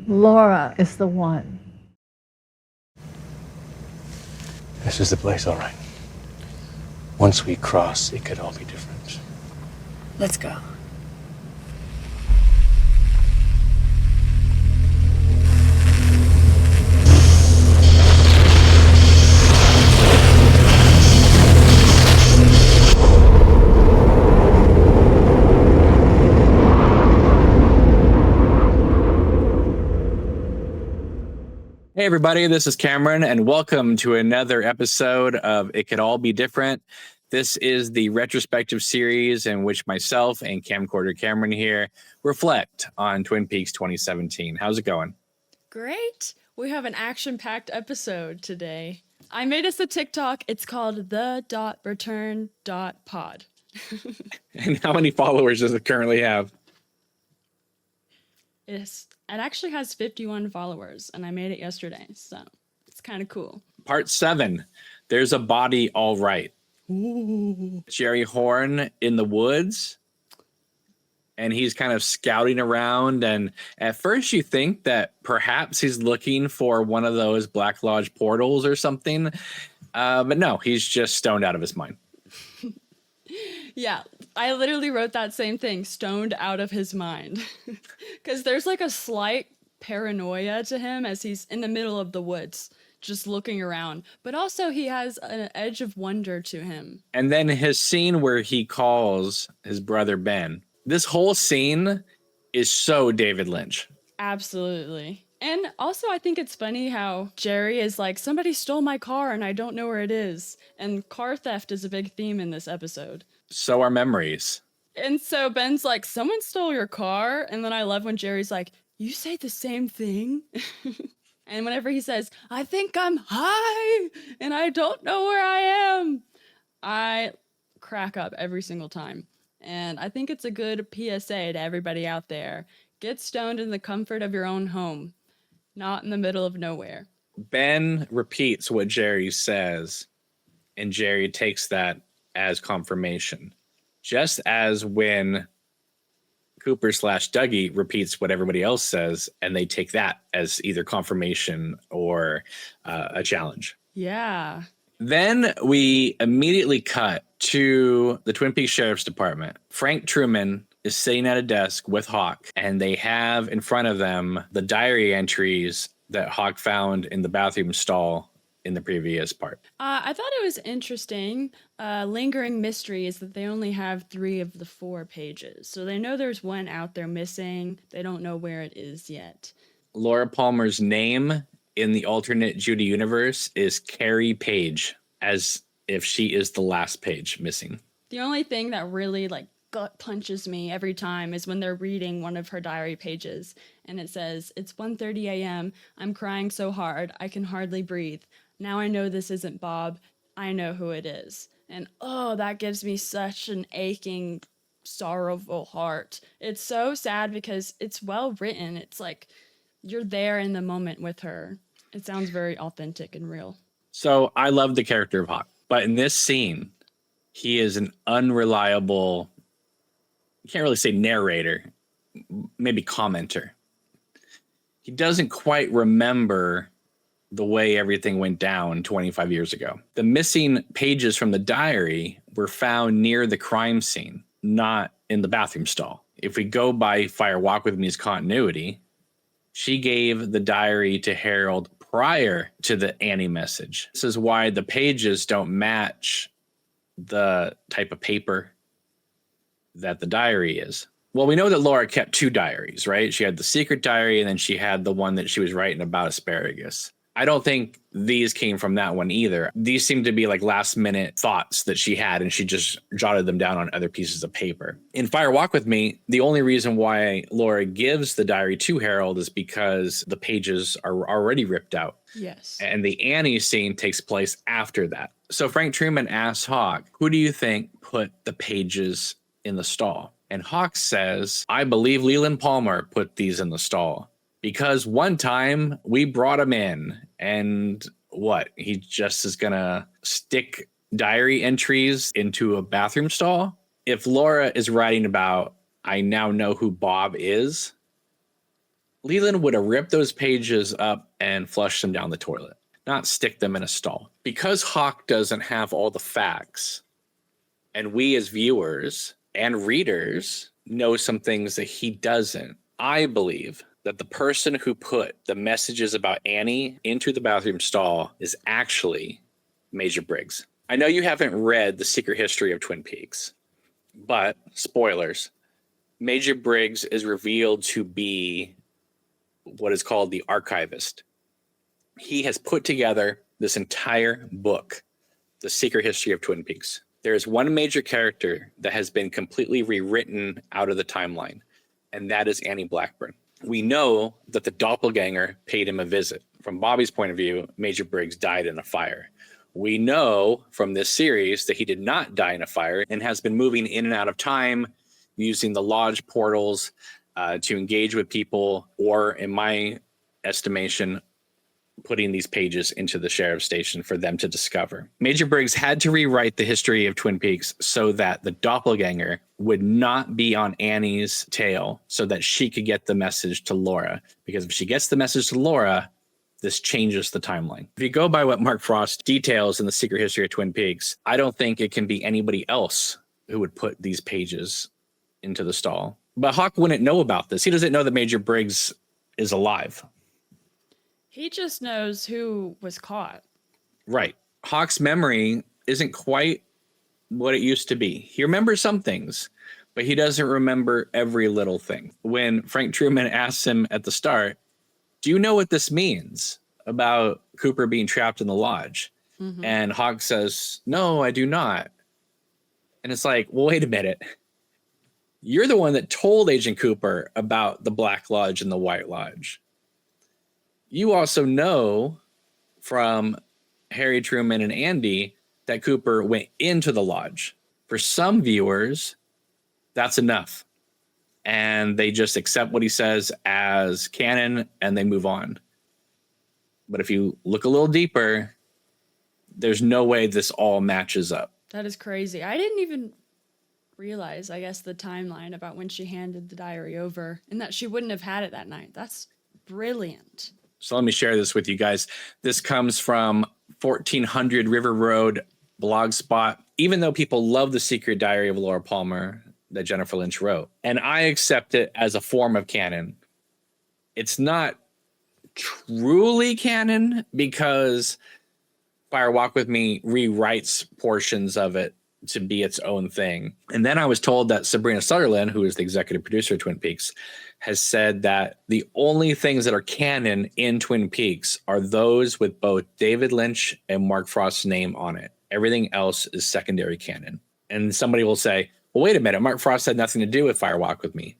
Laura is the one. This is the place, all right. Once we cross, it could all be different. Let's go. Hey, everybody, this is Cameron, and welcome to another episode of It Could All Be Different. This is the retrospective series in which myself and Camcorder Cameron here reflect on Twin Peaks 2017. How's it going? Great. We have an action-packed episode today. I made us a TikTok. It's called the.return.pod. And how many followers does it currently have? It actually has 51 followers, and I made it yesterday, so it's kind of cool. Part 7, There's a Body All Right. Ooh. Jerry Horn in the woods, and he's kind of scouting around, and at first you think that perhaps he's looking for one of those Black Lodge portals or something, but no, he's just stoned out of his mind. Yeah, I literally wrote that same thing, stoned out of his mind. Because there's like a slight paranoia to him as he's in the middle of the woods, just looking around. But also he has an edge of wonder to him. And then his scene where he calls his brother Ben. This whole scene is so David Lynch. Absolutely. And also I think it's funny how Jerry is like, somebody stole my car and I don't know where it is. And car theft is a big theme in this episode. So are memories. And so Ben's like, someone stole your car? And then I love when Jerry's like, you say the same thing? And whenever he says, I think I'm high and I don't know where I am, I crack up every single time. And I think it's a good PSA to everybody out there. Get stoned in the comfort of your own home, not in the middle of nowhere. Ben repeats what Jerry says, and Jerry takes that as confirmation. Just as when Cooper / Dougie repeats what everybody else says, and they take that as either confirmation or a challenge. Yeah. Then we immediately cut to the Twin Peaks Sheriff's Department. Frank Truman is sitting at a desk with Hawk, and they have in front of them the diary entries that Hawk found in the bathroom stall in the previous part. I thought it was interesting. Lingering mystery is that they only have 3 of the 4 pages. So they know there's one out there missing. They don't know where it is yet. Laura Palmer's name in the alternate Judy universe is Carrie Page, as if she is the last page missing. The only thing that really gut punches me every time is when they're reading one of her diary pages and it says, it's 1:30 a.m. I'm crying so hard I can hardly breathe. Now I know this isn't Bob. I know who it is. And oh, that gives me such an aching, sorrowful heart. It's so sad because it's well written. It's like you're there in the moment with her. It sounds very authentic and real. So I love the character of Hawk, but in this scene, he is an unreliable, you can't really say narrator, maybe commenter. He doesn't quite remember the way everything went down 25 years ago. The missing pages from the diary were found near the crime scene, not in the bathroom stall. If we go by Fire Walk With Me's continuity, she gave the diary to Harold prior to the Annie message. This is why the pages don't match the type of paper that the diary is. Well, we know that Laura kept 2 diaries, right? She had the secret diary, and then she had the one that she was writing about asparagus. I don't think these came from that one either. These seem to be like last minute thoughts that she had, and she just jotted them down on other pieces of paper. In Fire Walk With Me, the only reason why Laura gives the diary to Harold is because the pages are already ripped out. Yes. And the Annie scene takes place after that. So Frank Truman asks Hawk, who do you think put the pages in the stall? And Hawk says, I believe Leland Palmer put these in the stall. Because one time we brought him in, and what? He just is going to stick diary entries into a bathroom stall? If Laura is writing about, I now know who Bob is, Leland would have ripped those pages up and flushed them down the toilet, not stick them in a stall. Because Hawk doesn't have all the facts, and we as viewers and readers know some things that he doesn't, I believe that the person who put the messages about Annie into the bathroom stall is actually Major Briggs. I know you haven't read The Secret History of Twin Peaks, but spoilers, Major Briggs is revealed to be what is called the archivist. He has put together this entire book, The Secret History of Twin Peaks. There is one major character that has been completely rewritten out of the timeline, and that is Annie Blackburn. We know that the doppelganger paid him a visit. From Bobby's point of view, Major Briggs died in a fire. We know from this series that he did not die in a fire and has been moving in and out of time using the lodge portals to engage with people, or in my estimation, putting these pages into the sheriff's station for them to discover. Major Briggs had to rewrite the history of Twin Peaks so that the doppelganger would not be on Annie's tail so that she could get the message to Laura. Because if she gets the message to Laura, this changes the timeline. If you go by what Mark Frost details in The Secret History of Twin Peaks, I don't think it can be anybody else who would put these pages into the stall. But Hawk wouldn't know about this. He doesn't know that Major Briggs is alive. He just knows who was caught. Right. Hawk's memory isn't quite what it used to be. He remembers some things, but he doesn't remember every little thing. When Frank Truman asks him at the start, do you know what this means about Cooper being trapped in the lodge? Mm-hmm. And Hawk says, no, I do not. And it's like, well, wait a minute. You're the one that told Agent Cooper about the Black Lodge and the White Lodge. You also know from Harry Truman and Andy that Cooper went into the lodge. For some viewers, that's enough. And they just accept what he says as canon and they move on. But if you look a little deeper, there's no way this all matches up. That is crazy. I didn't even realize, I guess, the timeline about when she handed the diary over and that she wouldn't have had it that night. That's brilliant. So let me share this with you guys. This comes from 1400 River Road blogspot. Even though people love The Secret Diary of Laura Palmer that Jennifer Lynch wrote, and I accept it as a form of canon, it's not truly canon because Fire Walk With Me rewrites portions of it to be its own thing. And then I was told that Sabrina Sutherland, who is the executive producer of Twin Peaks, has said that the only things that are canon in Twin Peaks are those with both David Lynch and Mark Frost's name on it. Everything else is secondary canon. And somebody will say, well, wait a minute, Mark Frost had nothing to do with Fire Walk With Me.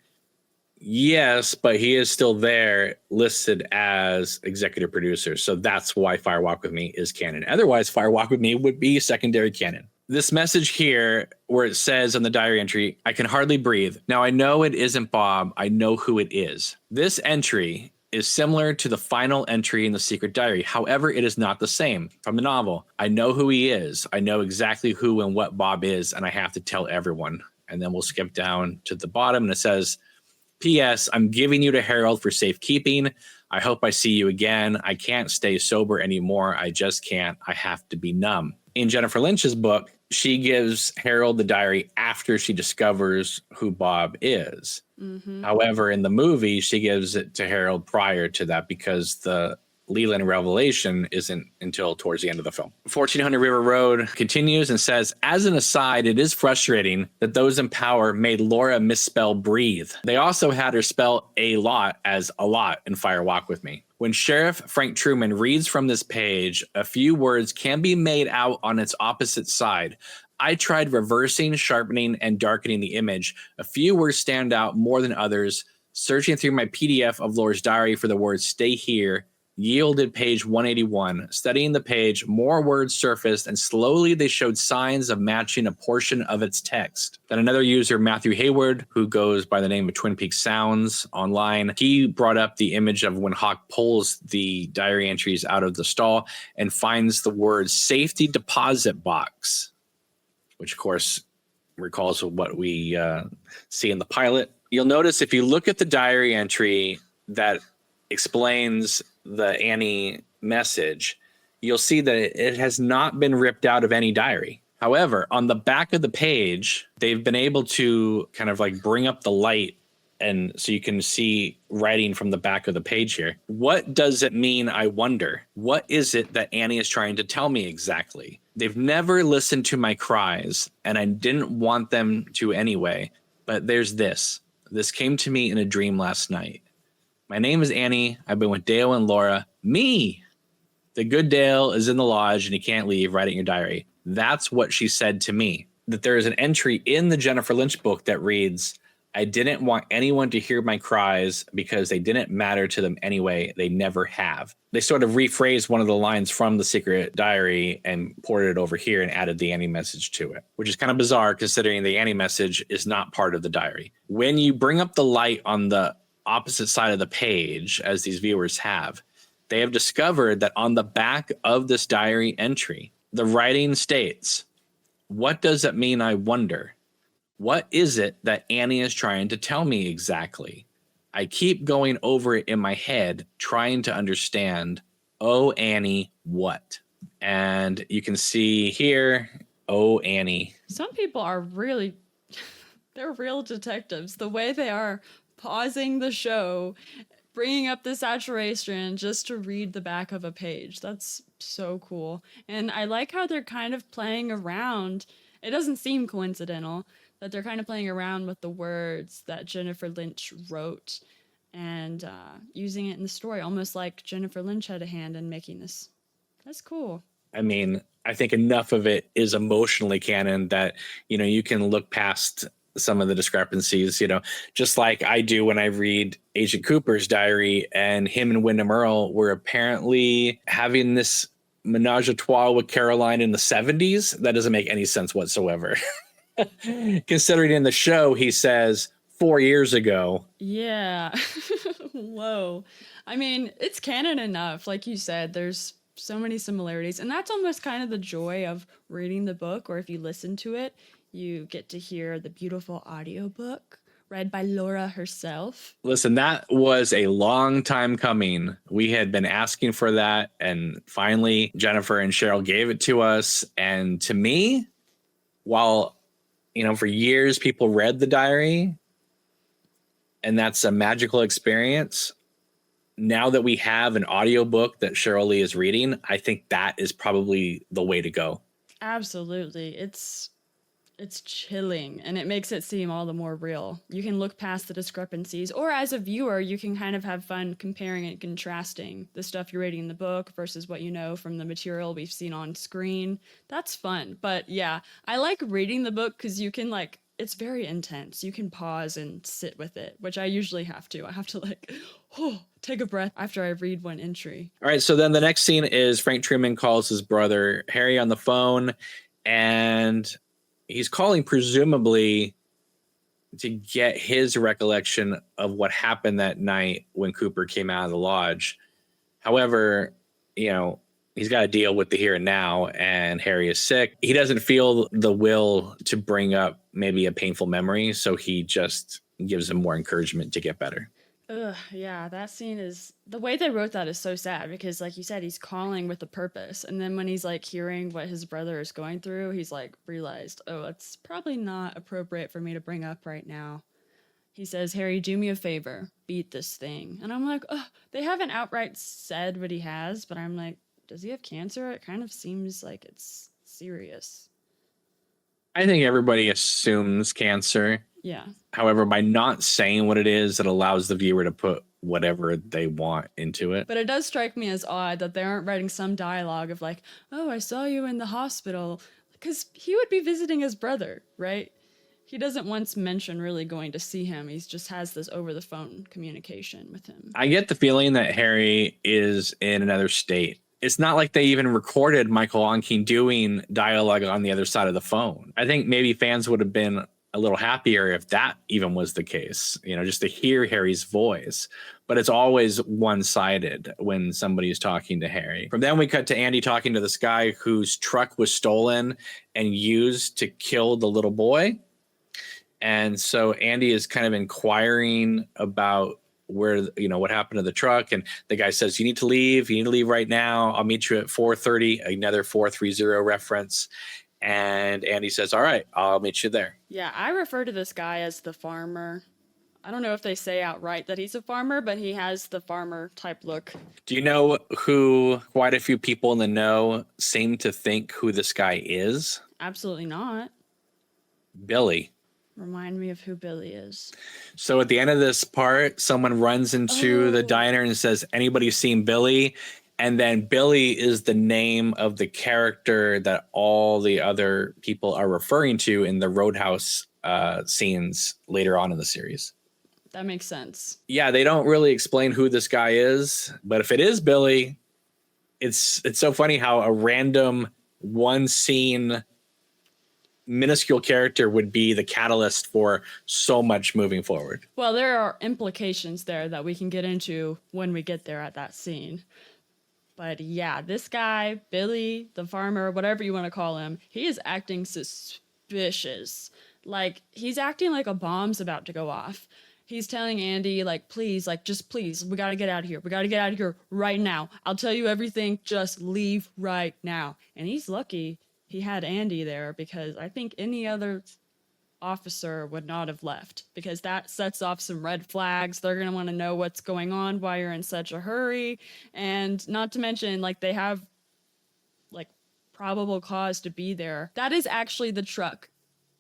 Yes, but he is still there listed as executive producer. So that's why Fire Walk With Me is canon. Otherwise, Fire Walk With Me would be secondary canon. This message here where it says on the diary entry, I can hardly breathe. Now I know it isn't Bob. I know who it is. This entry is similar to the final entry in the Secret Diary. However, it is not the same from the novel. I know who he is. I know exactly who and what Bob is, and I have to tell everyone. And then we'll skip down to the bottom and it says, P.S. I'm giving you to Harold for safekeeping. I hope I see you again. I can't stay sober anymore. I just can't. I have to be numb. In Jennifer Lynch's book, she gives Harold the diary after she discovers who Bob is. Mm-hmm. However, in the movie, she gives it to Harold prior to that because the Leland revelation isn't until towards the end of the film. 1400 River Road continues and says, as an aside, it is frustrating that those in power made Laura misspell breathe. They also had her spell a lot as a lot in Fire Walk With Me. When Sheriff Frank Truman reads from this page, a few words can be made out on its opposite side. I tried reversing, sharpening, and darkening the image. A few words stand out more than others. Searching through my PDF of Laura's diary for the words stay here yielded page 181. Studying the page, more words surfaced, and slowly they showed signs of matching a portion of its text. Then another user, Matthew Hayward, who goes by the name of Twin Peaks Sounds online, he brought up the image of when Hawk pulls the diary entries out of the stall and finds the word safety deposit box, which of course recalls what we see in the pilot. You'll notice if you look at the diary entry that explains the Annie message, you'll see that it has not been ripped out of any diary. However, on the back of the page, they've been able to kind of like bring up the light, and so you can see writing from the back of the page here. What does it mean, I wonder? What is it that Annie is trying to tell me exactly? They've never listened to my cries, and I didn't want them to anyway. But there's this. This came to me in a dream last night. My name is Annie. I've been with Dale and Laura. Me! The good Dale is in the lodge and he can't leave. Write it in your diary. That's what she said to me. That there is an entry in the Jennifer Lynch book that reads, I didn't want anyone to hear my cries because they didn't matter to them anyway. They never have. They sort of rephrased one of the lines from the secret diary and ported it over here and added the Annie message to it, which is kind of bizarre considering the Annie message is not part of the diary. When you bring up the light on the opposite side of the page, as these viewers have, they have discovered that on the back of this diary entry, the writing states, what does it mean, I wonder? What is it that Annie is trying to tell me exactly? I keep going over it in my head, trying to understand, oh, Annie, what? And you can see here, oh, Annie. Some people are really, they're real detectives. The way they are pausing the show, bringing up the saturation just to read the back of a page. That's so cool. And I like how they're kind of playing around. It doesn't seem coincidental that they're kind of playing around with the words that Jennifer Lynch wrote and using it in the story, almost like Jennifer Lynch had a hand in making this. That's cool. I mean, I think enough of it is emotionally canon that, you know, you can look past some of the discrepancies, you know, just like I do when I read Agent Cooper's diary, and him and Wyndham Earle were apparently having this menage a trois with Caroline in the 70s. That doesn't make any sense whatsoever. Considering in the show, he says 4 years ago. Yeah. Whoa. I mean, it's canon enough. Like you said, there's so many similarities. And that's almost kind of the joy of reading the book, or if you listen to it, you get to hear the beautiful audiobook read by Laura herself. Listen, that was a long time coming. We had been asking for that, and finally Jennifer and Cheryl gave it to us. And to me, while, you know, for years people read the diary, and that's a magical experience, now that we have an audiobook that Cheryl Lee is reading, I think that is probably the way to go. Absolutely. It's chilling, and it makes it seem all the more real. You can look past the discrepancies, or as a viewer, you can kind of have fun comparing and contrasting the stuff you're reading in the book versus what you know from the material we've seen on screen. That's fun. But yeah, I like reading the book because you can, like, it's very intense. You can pause and sit with it, which I usually have to. I have to, like, take a breath after I read one entry. All right, so then the next scene is Frank Truman calls his brother Harry on the phone, and he's calling presumably to get his recollection of what happened that night when Cooper came out of the lodge. However, you know, he's got to deal with the here and now, and Harry is sick. He doesn't feel the will to bring up maybe a painful memory, so he just gives him more encouragement to get better. Ugh, yeah, that scene is, the way they wrote that is so sad because, like you said, he's calling with a purpose. And then when he's like hearing what his brother is going through, he's like realized, oh, it's probably not appropriate for me to bring up right now. He says, Harry, do me a favor, beat this thing. And I'm like, oh, they haven't outright said what he has, but I'm like, does he have cancer? It kind of seems like it's serious. I think everybody assumes cancer. Yeah. However, by not saying what it is, it allows the viewer to put whatever they want into it. But it does strike me as odd that they aren't writing some dialogue of like, oh, I saw you in the hospital. Because he would be visiting his brother, right? He doesn't once mention really going to see him. He just has this over-the-phone communication with him. I get the feeling that Harry is in another state. It's not like they even recorded Michael Onkin doing dialogue on the other side of the phone. I think maybe fans would have been a little happier if that even was the case, you know, just to hear Harry's voice. But it's always one-sided when somebody's talking to Harry. From then we cut to Andy talking to this guy whose truck was stolen and used to kill the little boy. And so Andy is kind of inquiring about where, what happened to the truck. And the guy says, you need to leave right now. I'll meet you at 4:30, another 430 reference. And Andy says, all right, I'll meet you there. Yeah, I refer to this guy as the farmer. I don't know if they say outright that he's a farmer, but he has the farmer type look. Do you know who quite a few people in the know seem to think who this guy is? Absolutely not. Billy. Remind me of who Billy is. So at the end of this part, someone runs into the diner and says, anybody seen Billy? And then Billy is the name of the character that all the other people are referring to in the Roadhouse scenes later on in the series. That makes sense. Yeah, they don't really explain who this guy is, but if it is Billy, it's so funny how a random one scene minuscule character would be the catalyst for so much moving forward. Well, there are implications there that we can get into when we get there at that scene. But yeah, this guy, Billy, the farmer, whatever you want to call him, he is acting suspicious. Like, he's acting like a bomb's about to go off. He's telling Andy, like, please, like, just please, we got to get out of here. We got to get out of here right now. I'll tell you everything. Just leave right now. And he's lucky he had Andy there, because I think any other officer would not have left, because that sets off some red flags. They're going to want to know what's going on, why you're in such a hurry. And not to mention, like, they have, like, probable cause to be there. That is actually the truck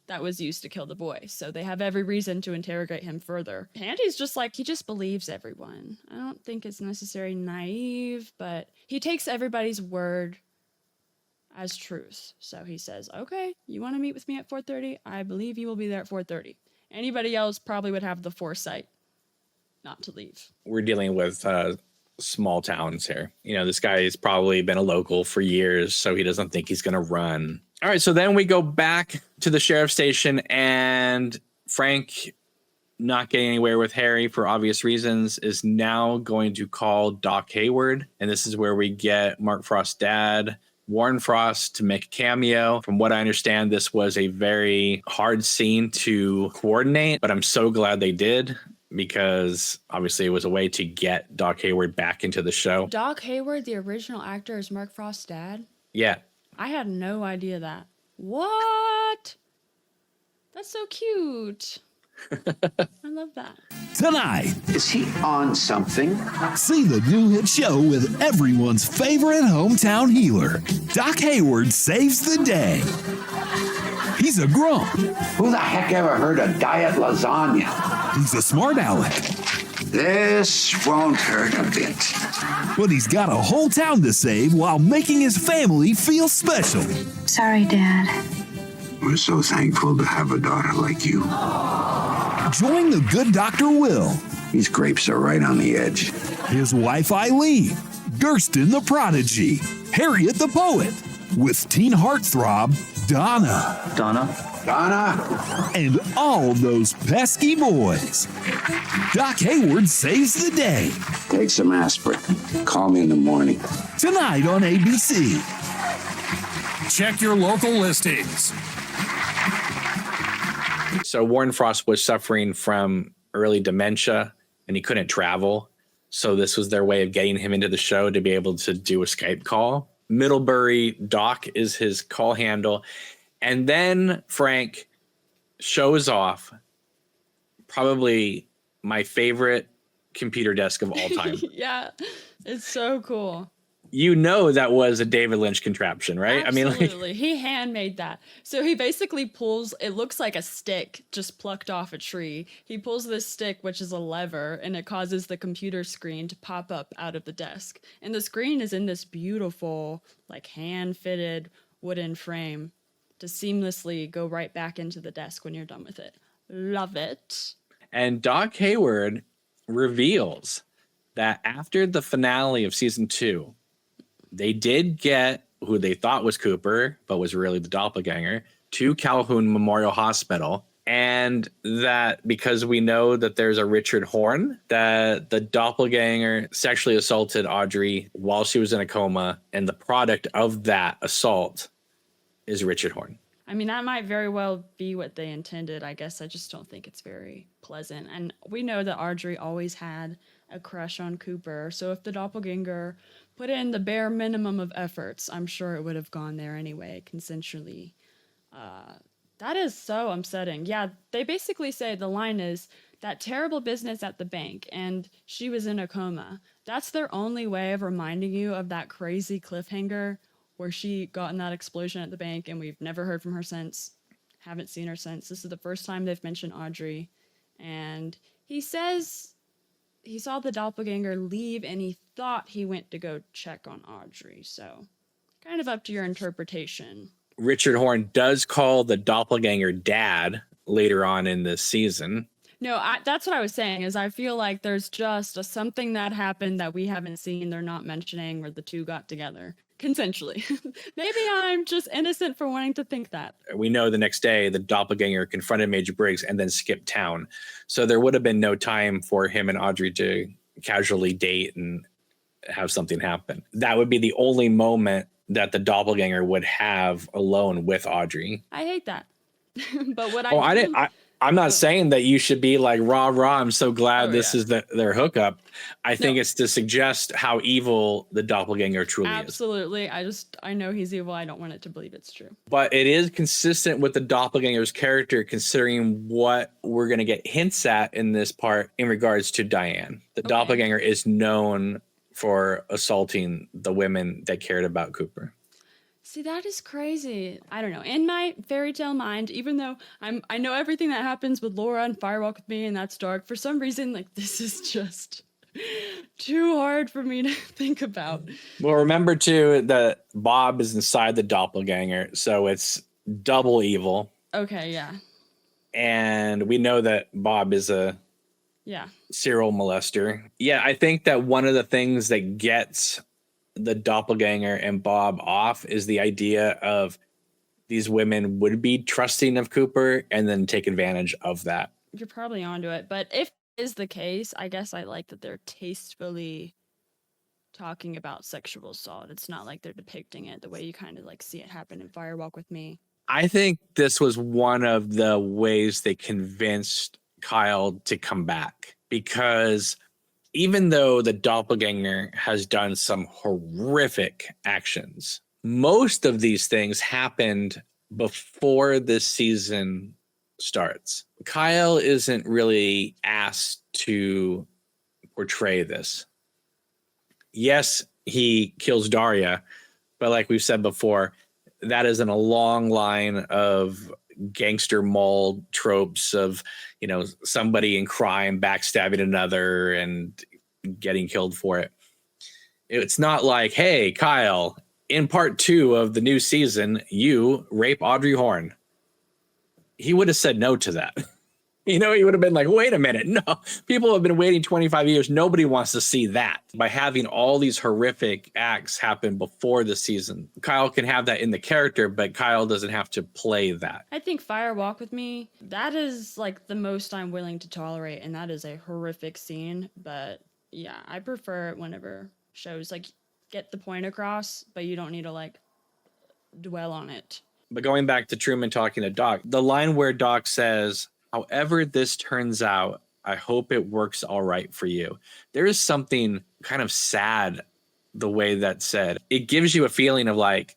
that was used to kill the boy. So they have every reason to interrogate him further. Andy's just like, he just believes everyone. I don't think it's necessarily naive, but he takes everybody's word as truth. So he says, okay, you want to meet with me at 4:30? I believe you will be there at 4:30. Anybody else probably would have the foresight not to leave. We're dealing with small towns here. This guy has probably been a local for years, so he doesn't think he's going to run. All right, so then we go back to the sheriff's station, and Frank, not getting anywhere with Harry for obvious reasons, is now going to call Doc Hayward. And this is where we get Mark Frost's dad, Warren Frost, to make a cameo. From what I understand, this was a very hard scene to coordinate, but I'm so glad they did, because obviously it was a way to get Doc Hayward back into the show. Doc Hayward, the original actor, is Mark Frost's dad? Yeah. I had no idea that. What? That's so cute. I love that. Tonight, Is he on something? see the new hit show with everyone's favorite hometown healer. Doc Hayward saves the day. He's a grump. Who the heck ever heard of diet lasagna? He's a smart aleck. This won't hurt a bit. But he's got a whole town to save while making his family feel special. Sorry, Dad. We're so thankful to have a daughter like you. Join the good Dr. Will, These grapes are right on the edge. his wife Eileen, Gersten the prodigy, Harriet the poet, with teen heartthrob Donna, Donna? and all those pesky boys. Doc Hayward saves the day. Take some aspirin. Call me in the morning. Tonight on ABC. Check your local listings. So Warren Frost was suffering from early dementia and he couldn't travel. So this was their way of getting him into the show to be able to do a Skype call. Middlebury Doc is his call handle. And then Frank shows off probably my favorite computer desk of all time. Yeah, it's so cool. That was a David Lynch contraption, right? Absolutely. He handmade that. So he basically pulls, it looks like a stick just plucked off a tree. He pulls this stick, which is a lever, and it causes the computer screen to pop up out of the desk. And the screen is in this beautiful, like, hand-fitted wooden frame to seamlessly go right back into the desk when you're done with it. Love it. And Doc Hayward reveals that after the finale of season 2, they did get who they thought was Cooper, but was really the doppelganger, to Calhoun Memorial Hospital. And that because we know that there's a Richard Horn, that the doppelganger sexually assaulted Audrey while she was in a coma. And the product of that assault is Richard Horn. I mean, that might very well be what they intended. I guess I just don't think it's very pleasant. And we know that Audrey always had a crush on Cooper. So if the doppelganger put in the bare minimum of efforts, I'm sure it would have gone there anyway, consensually. That is so upsetting. Yeah, they basically say the line is that terrible business at the bank and she was in a coma. That's their only way of reminding you of that crazy cliffhanger where she got in that explosion at the bank and we've never heard from her since. Haven't seen her since. This is the first time they've mentioned Audrey. And he says he saw the doppelganger leave and he thought he went to go check on Audrey. So kind of up to your interpretation. Richard Horn does call the doppelganger dad later on in this season. No, that's what I was saying, is I feel like there's just something that happened that we haven't seen, they're not mentioning, where the two got together consensually. Maybe I'm just innocent for wanting to think that. We know the next day the doppelganger confronted Major Briggs and then skipped town. So there would have been no time for him and Audrey to casually date and have something happen. That would be the only moment that the doppelganger would have alone with Audrey. I hate that. But what I'm not saying that you should be like, rah, rah, I'm so glad this is their hookup. I think it's to suggest how evil the doppelganger truly is. Absolutely. I know he's evil. I don't want it to believe it's true. But it is consistent with the doppelganger's character, considering what we're going to get hints at in this part in regards to Diane. The doppelganger is known for assaulting the women that cared about Cooper. See, that is crazy. I don't know. In my fairy tale mind, even though I know everything that happens with Laura and Firewalk with Me and that's dark, for some reason, like, this is just too hard for me to think about. Well, remember too that Bob is inside the doppelganger, so it's double evil. Okay, yeah. And we know that Bob is a serial molester. Yeah, I think that one of the things that gets the doppelganger and Bob off is the idea of these women would be trusting of Cooper and then take advantage of that. You're probably onto it. But if it is the case, I guess I like that they're tastefully talking about sexual assault. It's not like they're depicting it the way you kind of like see it happen in Firewalk with Me. I think this was one of the ways they convinced Kyle to come back, because even though the doppelganger has done some horrific actions, most of these things happened before this season starts. Kyle isn't really asked to portray this. Yes, he kills Daria, but like we've said before, that is in a long line of gangster mall tropes of, you know, somebody in crime backstabbing another and getting killed for it. It's not like, hey, Kyle, in part 2 of the new season, you rape Audrey Horn. He would have said no to that. You know, he would have been like, wait a minute. No, people have been waiting 25 years. Nobody wants to see that. By having all these horrific acts happen before the season, Kyle can have that in the character, but Kyle doesn't have to play that. I think Firewalk with Me, that is like the most I'm willing to tolerate, and that is a horrific scene. But yeah, I prefer it whenever shows like get the point across, but you don't need to like dwell on it. But going back to Truman talking to Doc, the line where Doc says, however this turns out, I hope it works all right for you. There is something kind of sad the way that's said. It gives you a feeling of like,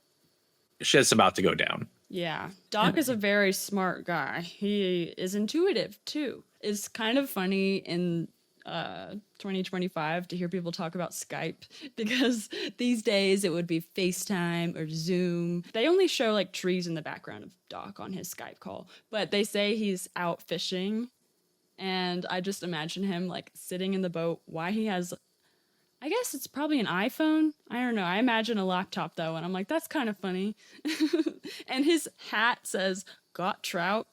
shit's about to go down. Yeah. Doc is a very smart guy. He is intuitive too. It's kind of funny in 2025 to hear people talk about Skype, because these days it would be FaceTime or Zoom. They only show like trees in the background of Doc on his Skype call, but they say he's out fishing, and I just imagine him like sitting in the boat while he has, I guess it's probably an iPhone. I don't know. I imagine a laptop though, and I'm like, that's kind of funny. And his hat says, "Got trout."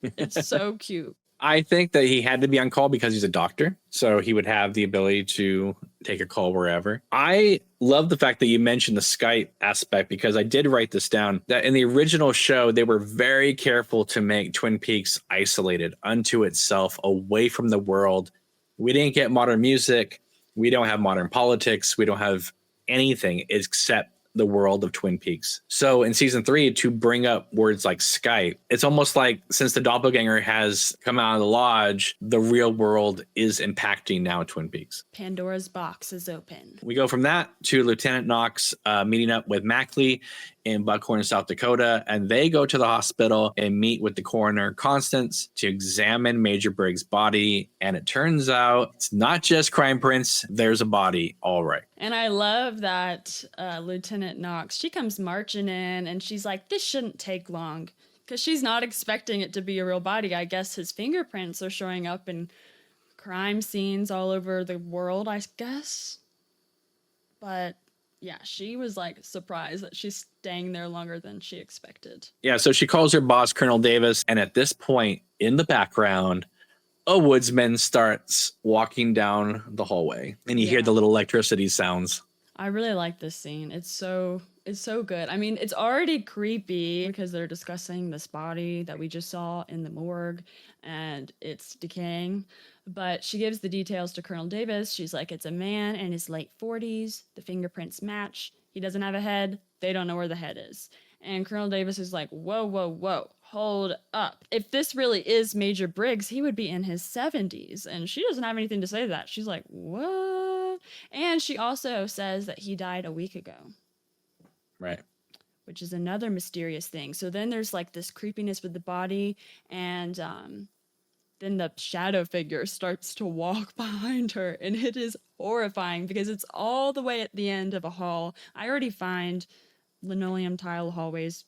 It's so cute. I think that he had to be on call because he's a doctor, so he would have the ability to take a call wherever. I love the fact that you mentioned the Skype aspect, because I did write this down, that in the original show, they were very careful to make Twin Peaks isolated unto itself, away from the world. We didn't get modern music. We don't have modern politics. We don't have anything except the world of Twin Peaks. So in season 3, to bring up words like Skype, it's almost like since the doppelganger has come out of the lodge, the real world is impacting now Twin Peaks. Pandora's box is open. We go from that to Lieutenant Knox meeting up with Mackley in Buckhorn, South Dakota, and they go to the hospital and meet with the coroner, Constance, to examine Major Briggs' body. And it turns out it's not just crime prints, there's a body, all right. And I love that Lieutenant Knox, she comes marching in and she's like, this shouldn't take long, because she's not expecting it to be a real body. I guess his fingerprints are showing up in crime scenes all over the world, I guess. But yeah, she was like surprised that she's staying there longer than she expected. Yeah, so she calls her boss, Colonel Davis, and at this point in the background, a woodsman starts walking down the hallway, and you hear the little electricity sounds. I really like this scene. It's so good. I mean, it's already creepy because they're discussing this body that we just saw in the morgue and it's decaying. But she gives the details to Colonel Davis. She's like, it's a man in his late 40s. The fingerprints match. He doesn't have a head. They don't know where the head is. And Colonel Davis is like, whoa, whoa, whoa. Hold up. If this really is Major Briggs, he would be in his 70s. And she doesn't have anything to say to that. She's like, what? And she also says that he died a week ago. Right. Which is another mysterious thing. So then there's like this creepiness with the body, and then the shadow figure starts to walk behind her, and it is horrifying because it's all the way at the end of a hall. I already find linoleum tile hallways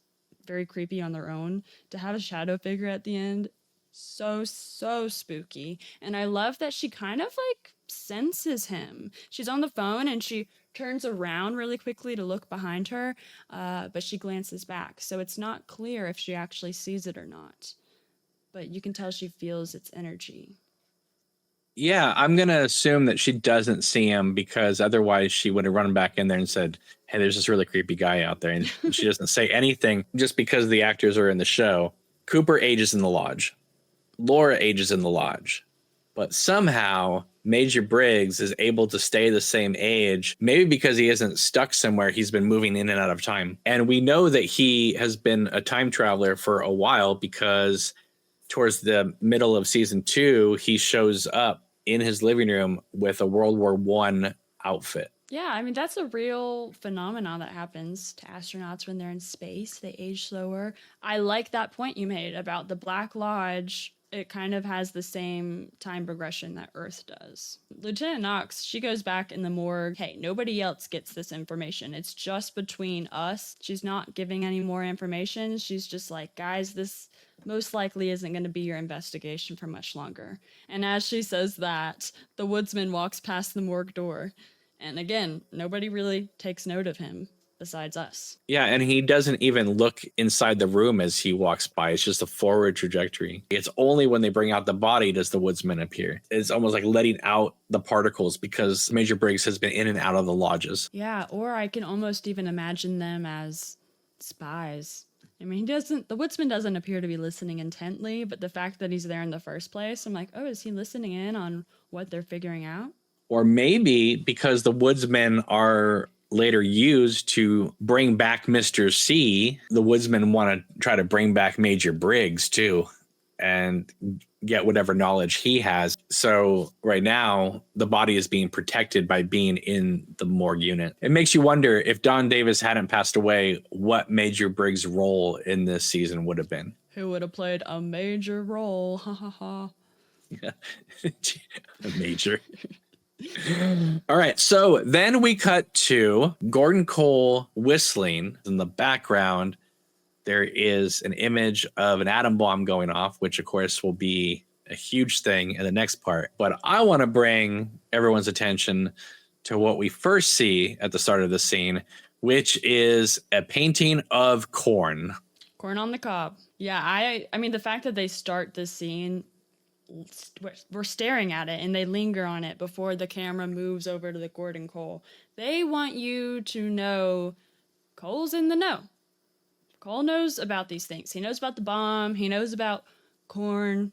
very creepy on their own. To have a shadow figure at the end, so spooky. And I love that she kind of like senses him. She's on the phone and she turns around really quickly to look behind her, but she glances back. So it's not clear if she actually sees it or not. But you can tell she feels its energy. Yeah, I'm going to assume that she doesn't see him, because otherwise she would have run back in there and said, hey, there's this really creepy guy out there. And she doesn't say anything just because the actors are in the show. Cooper ages in the lodge. Laura ages in the lodge. But somehow Major Briggs is able to stay the same age, maybe because he isn't stuck somewhere. He's been moving in and out of time. And we know that he has been a time traveler for a while, because towards the middle of season 2, he shows up in his living room with a World War I outfit. Yeah, I mean, that's a real phenomenon that happens to astronauts when they're in space. They age slower. I like that point you made about the Black Lodge. It kind of has the same time progression that Earth does. Lieutenant Knox, she goes back in the morgue. Hey, nobody else gets this information. It's just between us. She's not giving any more information. She's just like, guys, this most likely isn't going to be your investigation for much longer. And as she says that, the woodsman walks past the morgue door. And again, nobody really takes note of him besides us. Yeah, and he doesn't even look inside the room as he walks by. It's just a forward trajectory. It's only when they bring out the body does the woodsman appear. It's almost like letting out the particles, because Major Briggs has been in and out of the lodges. Yeah, or I can almost even imagine them as spies. I mean, the woodsman doesn't appear to be listening intently, but the fact that he's there in the first place, I'm like, oh, is he listening in on what they're figuring out? Or maybe because the woodsmen are later used to bring back Mr. C, the woodsmen want to try to bring back Major Briggs too and get whatever knowledge he has. So right now, the body is being protected by being in the morgue unit. It makes you wonder, if Don Davis hadn't passed away, what Major Briggs' role in this season would have been. Who would have played a major role? Ha ha ha. Yeah. A major. All right, so then we cut to Gordon Cole whistling. In the background, there is an image of an atom bomb going off, which of course will be a huge thing in the next part. But I want to bring everyone's attention to what we first see at the start of the scene, which is a painting of corn. Corn on the cob. Yeah, I mean, the fact that they start this scene, we're staring at it and they linger on it before the camera moves over to the Gordon Cole. They want you to know Cole's in the know. Cole knows about these things. He knows about the bomb. He knows about corn.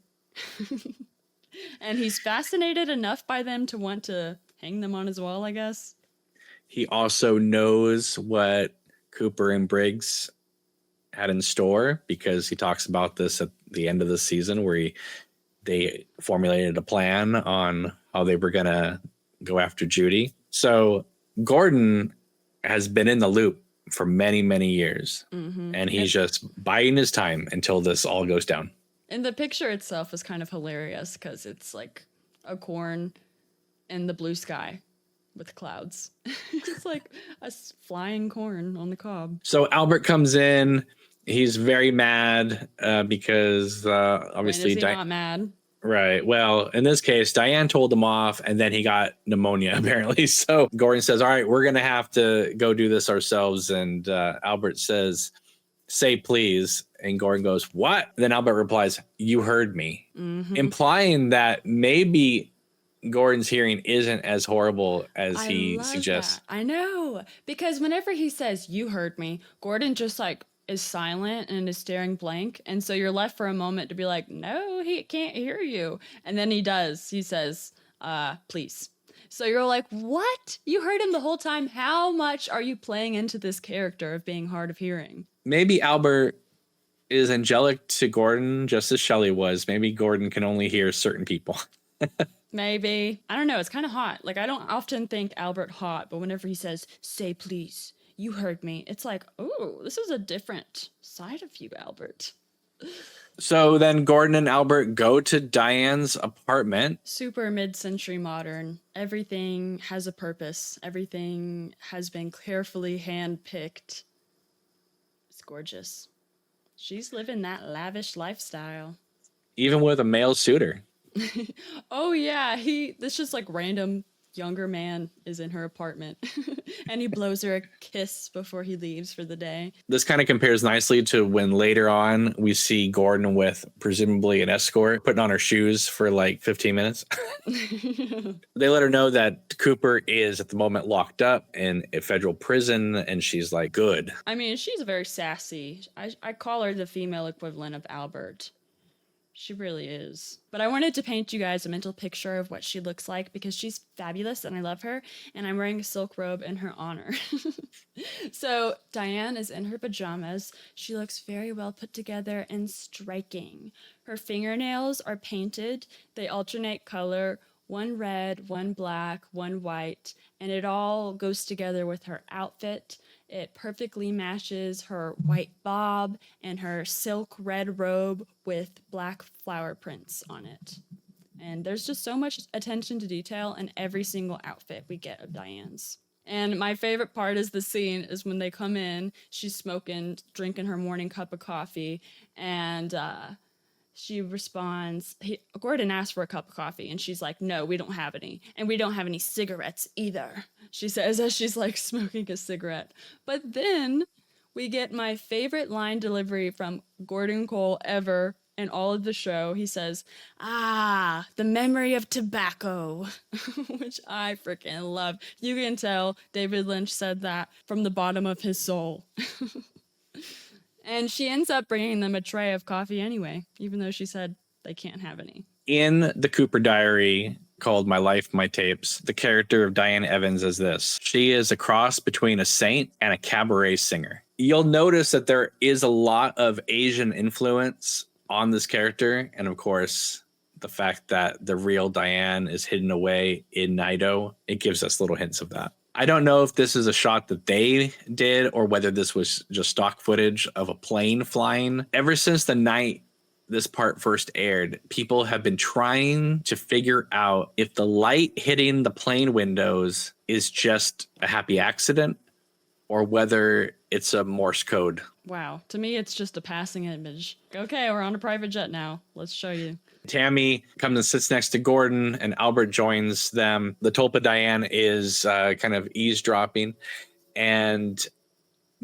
And he's fascinated enough by them to want to hang them on his wall, I guess. He also knows what Cooper and Briggs had in store, because he talks about this at the end of the season where they formulated a plan on how they were going to go after Judy. So Gordon has been in the loop for many, many years, and he's just biding his time until this all goes down. And the picture itself is kind of hilarious because it's like a corn in the blue sky with clouds. It's like a flying corn on the cob. So Albert comes in. He's very mad because obviously... When is he not mad? Right. Well, in this case, Diane told him off, and then he got pneumonia, apparently. So Gordon says, all right, we're going to have to go do this ourselves. And Albert says, say please. And Gordon goes, what? And then Albert replies, you heard me. Implying that maybe Gordon's hearing isn't as horrible as he suggests. That. I know. Because whenever he says, you heard me, Gordon just like is silent and is staring blank. And so you're left for a moment to be like, no, he can't hear you. And then he does. He says, please. So you're like, what? You heard him the whole time? How much are you playing into this character of being hard of hearing? Maybe Albert is angelic to Gordon, just as Shelley was. Maybe Gordon can only hear certain people. Maybe. I don't know. It's kind of hot. Like, I don't often think Albert hot, but whenever he says, say please, you heard me, it's like, oh, this is a different side of you, Albert. So then Gordon and Albert go to Diane's apartment. Super mid-century modern. Everything has a purpose. Everything has been carefully hand-picked. It's gorgeous. She's living that lavish lifestyle. Even with a male suitor. Oh yeah, this just like random younger man is in her apartment and he blows her a kiss before he leaves for the day. This kind of compares nicely to when later on we see Gordon with presumably an escort putting on her shoes for like 15 minutes. They let her know that Cooper is at the moment locked up in a federal prison, and she's like, good. I mean, she's very sassy. I call her the female equivalent of Albert. She really is. But I wanted to paint you guys a mental picture of what she looks like because she's fabulous and I love her. And I'm wearing a silk robe in her honor. So Diane is in her pajamas. She looks very well put together and striking. Her fingernails are painted. They alternate color. One red, one black, one white. And it all goes together with her outfit. It perfectly matches her white bob and her silk red robe with black flower prints on it. And there's just so much attention to detail in every single outfit we get of Diane's. And my favorite part is the scene is when they come in, she's smoking, drinking her morning cup of coffee, and she responds, Gordon asked for a cup of coffee, and she's like, no, we don't have any. And we don't have any cigarettes either, she says as she's like smoking a cigarette. But then we get my favorite line delivery from Gordon Cole ever in all of the show. He says, the memory of tobacco, which I freaking love. You can tell David Lynch said that from the bottom of his soul. And she ends up bringing them a tray of coffee anyway, even though she said they can't have any. In the Cooper diary called My Life, My Tapes, the character of Diane Evans is this. She is a cross between a saint and a cabaret singer. You'll notice that there is a lot of Asian influence on this character. And of course, the fact that the real Diane is hidden away in Nido, it gives us little hints of that. I don't know if this is a shot that they did or whether this was just stock footage of a plane flying. Ever since the night this part first aired, people have been trying to figure out if the light hitting the plane windows is just a happy accident or whether it's a Morse code. Wow. To me, it's just a passing image. Okay, we're on a private jet now. Let's show you. Tammy comes and sits next to Gordon, and Albert joins them. The Tulpa Diane is kind of eavesdropping, and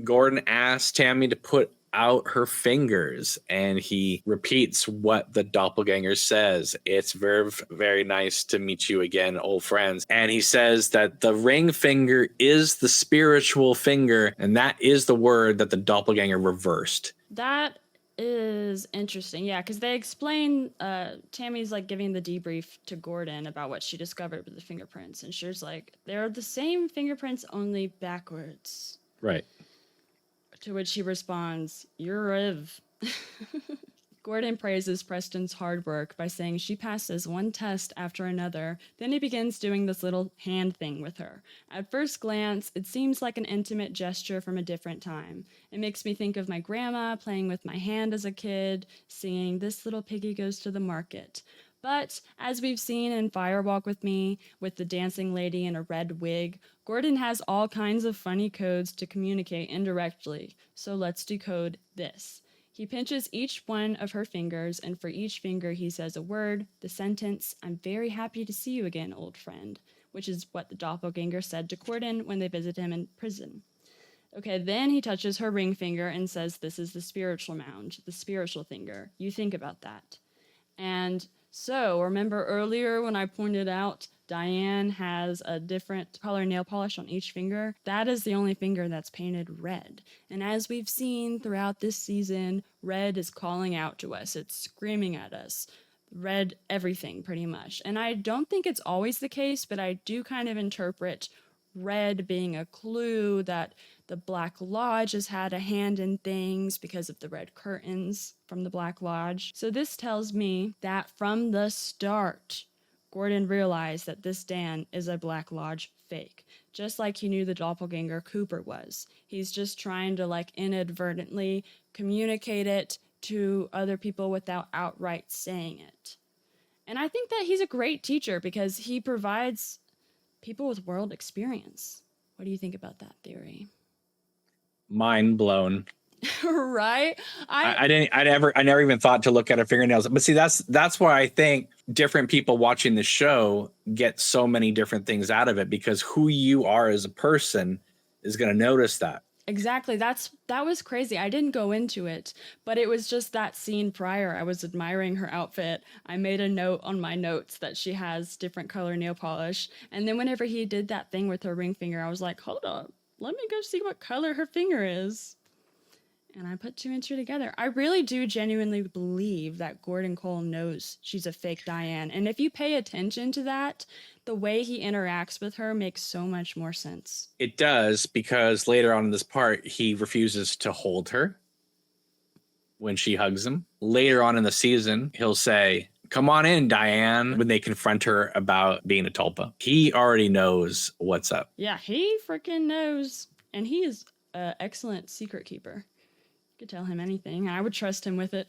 Gordon asks Tammy to put out her fingers, and he repeats what the doppelganger says. It's very, very nice to meet you again, old friends. And he says that the ring finger is the spiritual finger, and that is the word that the doppelganger reversed. That is interesting. Yeah, because they explain, Tammy's like giving the debrief to Gordon about what she discovered with the fingerprints. And she's like, they're the same fingerprints, only backwards. Right. To which he responds, "You're Riv." Gordon praises Preston's hard work by saying she passes one test after another. Then he begins doing this little hand thing with her. At first glance, it seems like an intimate gesture from a different time. It makes me think of my grandma playing with my hand as a kid, singing "This Little Piggy Goes to the Market." But, as we've seen in Fire Walk with Me, with the dancing lady in a red wig, Gordon has all kinds of funny codes to communicate indirectly. So let's decode this. He pinches each one of her fingers, and for each finger he says a word, the sentence, "I'm very happy to see you again, old friend," which is what the doppelganger said to Gordon when they visit him in prison. Okay, then he touches her ring finger and says, "This is the spiritual mound, the spiritual finger. You think about that." And so, remember earlier when I pointed out Diane has a different color nail polish on each finger? That is the only finger that's painted red. And as we've seen throughout this season, red is calling out to us. It's screaming at us. Red everything, pretty much. And I don't think it's always the case, but I do kind of interpret red being a clue that the Black Lodge has had a hand in things because of the red curtains from the Black Lodge. So this tells me that from the start, Gordon realized that this Dan is a Black Lodge fake, just like he knew the doppelganger Cooper was. He's just trying to inadvertently communicate it to other people without outright saying it. And I think that he's a great teacher because he provides people with world experience. What do you think about that theory? Mind blown. Right? I never even thought to look at her fingernails. But see, that's why I think different people watching the show get so many different things out of it, because who you are as a person is going to notice that. Exactly. That was crazy. I didn't go into it, but it was just that scene prior. I was admiring her outfit. I made a note on my notes that she has different color nail polish. And then whenever he did that thing with her ring finger, I was like, hold up, let me go see what color her finger is. And I put two and two together. I really do genuinely believe that Gordon Cole knows she's a fake Diane. And if you pay attention to that, the way he interacts with her makes so much more sense. It does, because later on in this part, he refuses to hold her when she hugs him. Later on in the season, he'll say, "Come on in, Diane," when they confront her about being a tulpa. He already knows what's up. Yeah, he freaking knows. And he is an excellent secret keeper. Could tell him anything. I would trust him with it.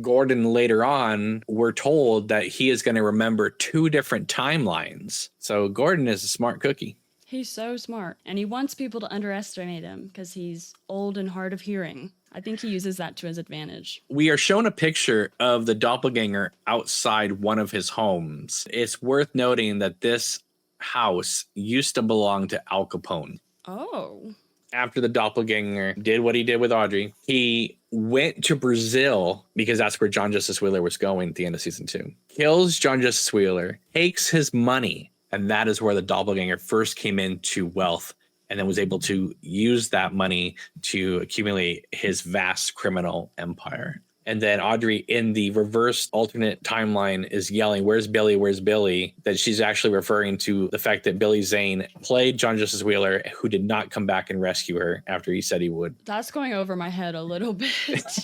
Gordon, later on, we're told that he is going to remember 2 different timelines. So Gordon is a smart cookie. He's so smart. And he wants people to underestimate him because he's old and hard of hearing. I think he uses that to his advantage. We are shown a picture of the doppelganger outside one of his homes. It's worth noting that this house used to belong to Al Capone. Oh. After the doppelganger did what he did with Audrey, he went to Brazil because that's where John Justice Wheeler was going at the end of season 2. Kills John Justice Wheeler, takes his money, and that is where the doppelganger first came into wealth and then was able to use that money to accumulate his vast criminal empire. And then Audrey, in the reverse alternate timeline, is yelling, "Where's Billy? Where's Billy?" That she's actually referring to the fact that Billy Zane played John Justice Wheeler, who did not come back and rescue her after he said he would. That's going over my head a little bit.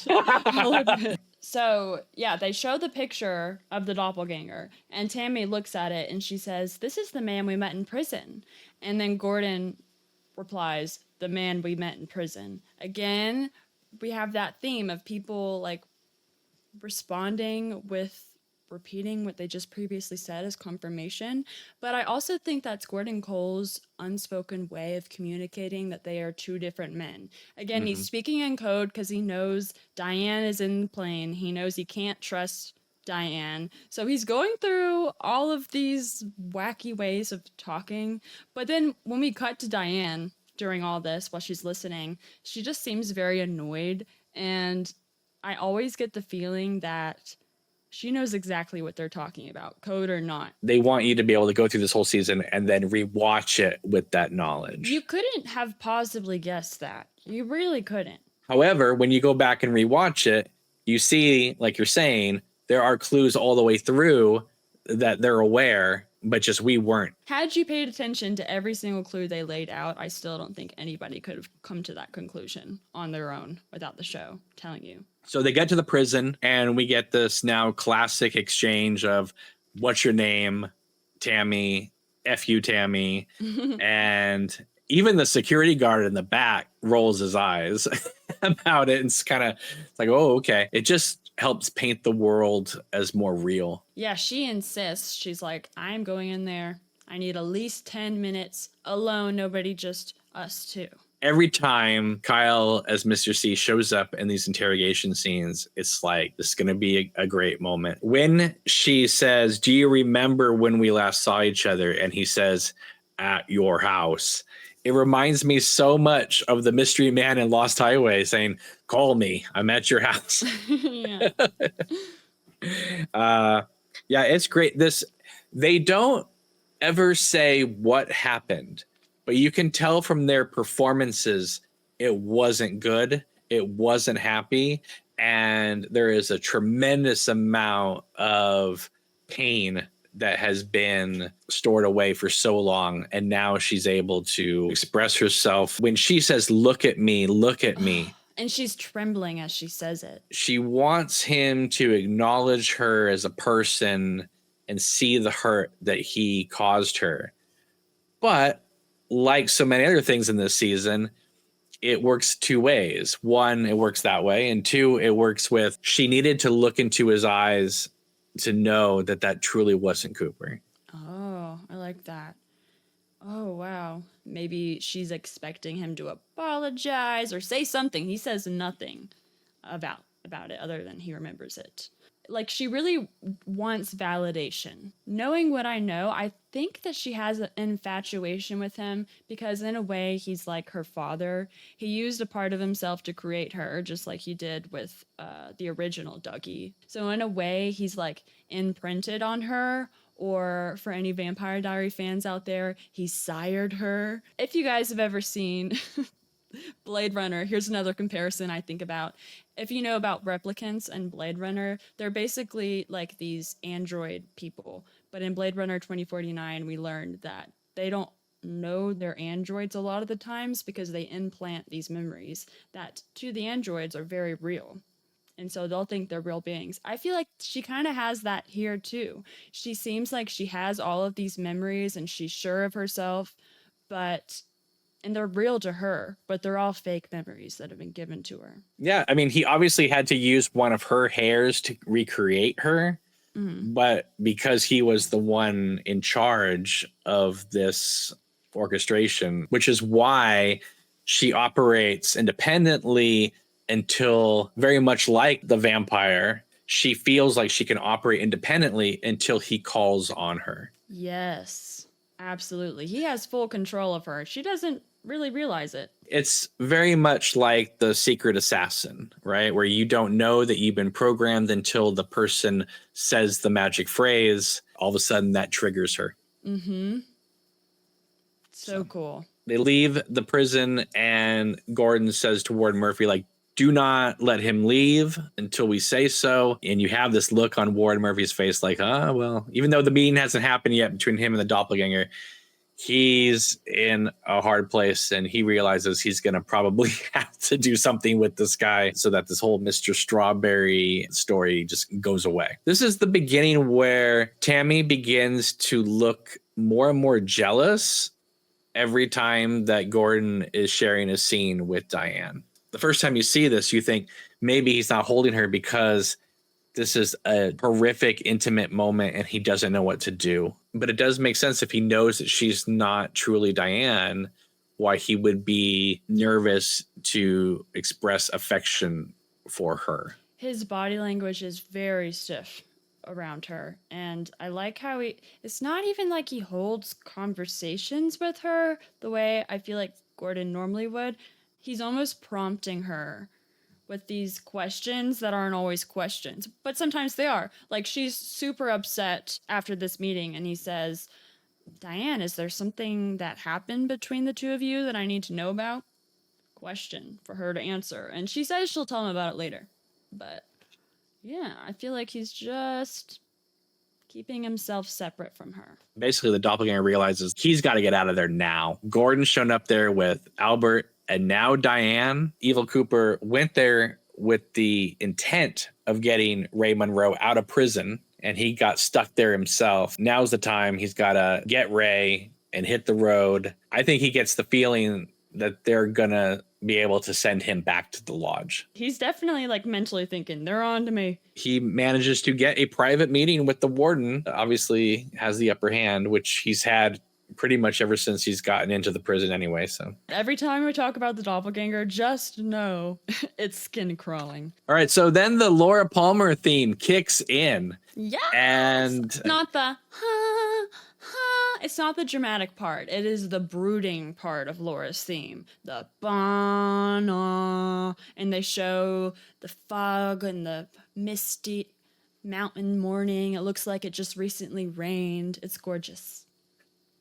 A little bit. So, yeah, they show the picture of the doppelganger, and Tammy looks at it and she says, "This is the man we met in prison." And then Gordon replies, "The man we met in prison." Again, we have that theme of people responding with repeating what they just previously said as confirmation. But I also think that's Gordon Cole's unspoken way of communicating that they are 2 different men. Again, he's speaking in code because he knows Diane is in the plane. He knows he can't trust Diane. So he's going through all of these wacky ways of talking. But then when we cut to Diane during all this while she's listening, she just seems very annoyed. And I always get the feeling that she knows exactly what they're talking about, code or not. They want you to be able to go through this whole season and then rewatch it with that knowledge. You couldn't have possibly guessed that. You really couldn't. However, when you go back and rewatch it, you see, like you're saying, there are clues all the way through that they're aware but just we weren't. Had you paid attention to every single clue they laid out, I still don't think anybody could have come to that conclusion on their own without the show telling you. So they get to the prison, and we get this now classic exchange of, what's your name, Tammy, F you, Tammy. And even the security guard in the back rolls his eyes about it. And it's kind of like, oh, okay. It just helps paint the world as more real. Yeah, she insists. She's like, I'm going in there. I need at least 10 minutes alone. Nobody, just us two. Every time Kyle as Mr. C shows up in these interrogation scenes, it's like, this is going to be a great moment. When she says, do you remember when we last saw each other? And he says, at your house. It reminds me so much of the mystery man in Lost Highway saying, call me, I'm at your house. Yeah. Yeah, it's great. They don't ever say what happened, but you can tell from their performances it wasn't good, it wasn't happy, and there is a tremendous amount of pain that has been stored away for so long, and now she's able to express herself. When she says, look at me, And she's trembling as she says it. she wants him to acknowledge her as a person and see the hurt that he caused her. But like so many other things in this season, it works two ways. One, it works that way. And two, it works with, she needed to look into his eyes to know that that truly wasn't Cooper. Oh, I like that. Oh, wow. Maybe she's expecting him to apologize or say something. He says nothing about it other than he remembers it. Like, she really wants validation. Knowing what I know, I think that she has an infatuation with him because in a way he's like her father. He used a part of himself to create her, just like he did with the original Dougie. So in a way he's like imprinted on her, or for any Vampire Diary fans out there, he sired her. If you guys have ever seen Blade Runner, here's another comparison I think about. If you know about replicants and Blade Runner, they're basically like these android people. But in Blade Runner 2049, we learned that they don't know they're androids a lot of the times because they implant these memories that to the androids are very real. And so they'll think they're real beings. I feel like she kind of has that here too. She seems like she has all of these memories and she's sure of herself, and they're real to her, but they're all fake memories that have been given to her. Yeah, I mean, he obviously had to use one of her hairs to recreate her, but because he was the one in charge of this orchestration, which is why she operates independently until, very much like the vampire, she feels like she can operate independently until he calls on her. Yes, absolutely. He has full control of her. She doesn't really realize it. It's very much like the Secret Assassin, right? Where you don't know that you've been programmed until the person says the magic phrase. All of a sudden that triggers her. Mm-hmm. So cool. They leave the prison and Gordon says to Ward Murphy, like, do not let him leave until we say so. And you have this look on Ward Murphy's face like, well, even though the meeting hasn't happened yet between him and the doppelganger, he's in a hard place and he realizes he's going to probably have to do something with this guy so that this whole Mr. Strawberry story just goes away. This is the beginning where Tammy begins to look more and more jealous every time that Gordon is sharing a scene with Diane. The first time you see this, you think maybe he's not holding her because this is a horrific, intimate moment and he doesn't know what to do. But it does make sense if he knows that she's not truly Diane, why he would be nervous to express affection for her. His body language is very stiff around her. And I like how it's not even like he holds conversations with her the way I feel like Gordon normally would. He's almost prompting her with these questions that aren't always questions, but sometimes they are. Like, she's super upset after this meeting, and he says, Diane, is there something that happened between the two of you that I need to know about? Question for her to answer. And she says she'll tell him about it later. But, yeah, I feel like he's just keeping himself separate from her. Basically, the doppelganger realizes he's got to get out of there now. Gordon's shown up there with Albert and now Diane. Evil Cooper went there with the intent of getting Ray Monroe out of prison, and he got stuck there himself. Now's the time he's got to get Ray and hit the road. I think he gets the feeling that they're going to be able to send him back to the lodge. He's definitely like mentally thinking, they're on to me. He manages to get a private meeting with the warden, obviously has the upper hand, which he's had pretty much ever since he's gotten into the prison anyway. So every time we talk about the doppelganger, just know it's skin crawling. All right. So then the Laura Palmer theme kicks in. Yeah. And not the it's not the dramatic part. It is the brooding part of Laura's theme. The ba-na, and they show the fog and the misty mountain morning. It looks like it just recently rained. It's gorgeous.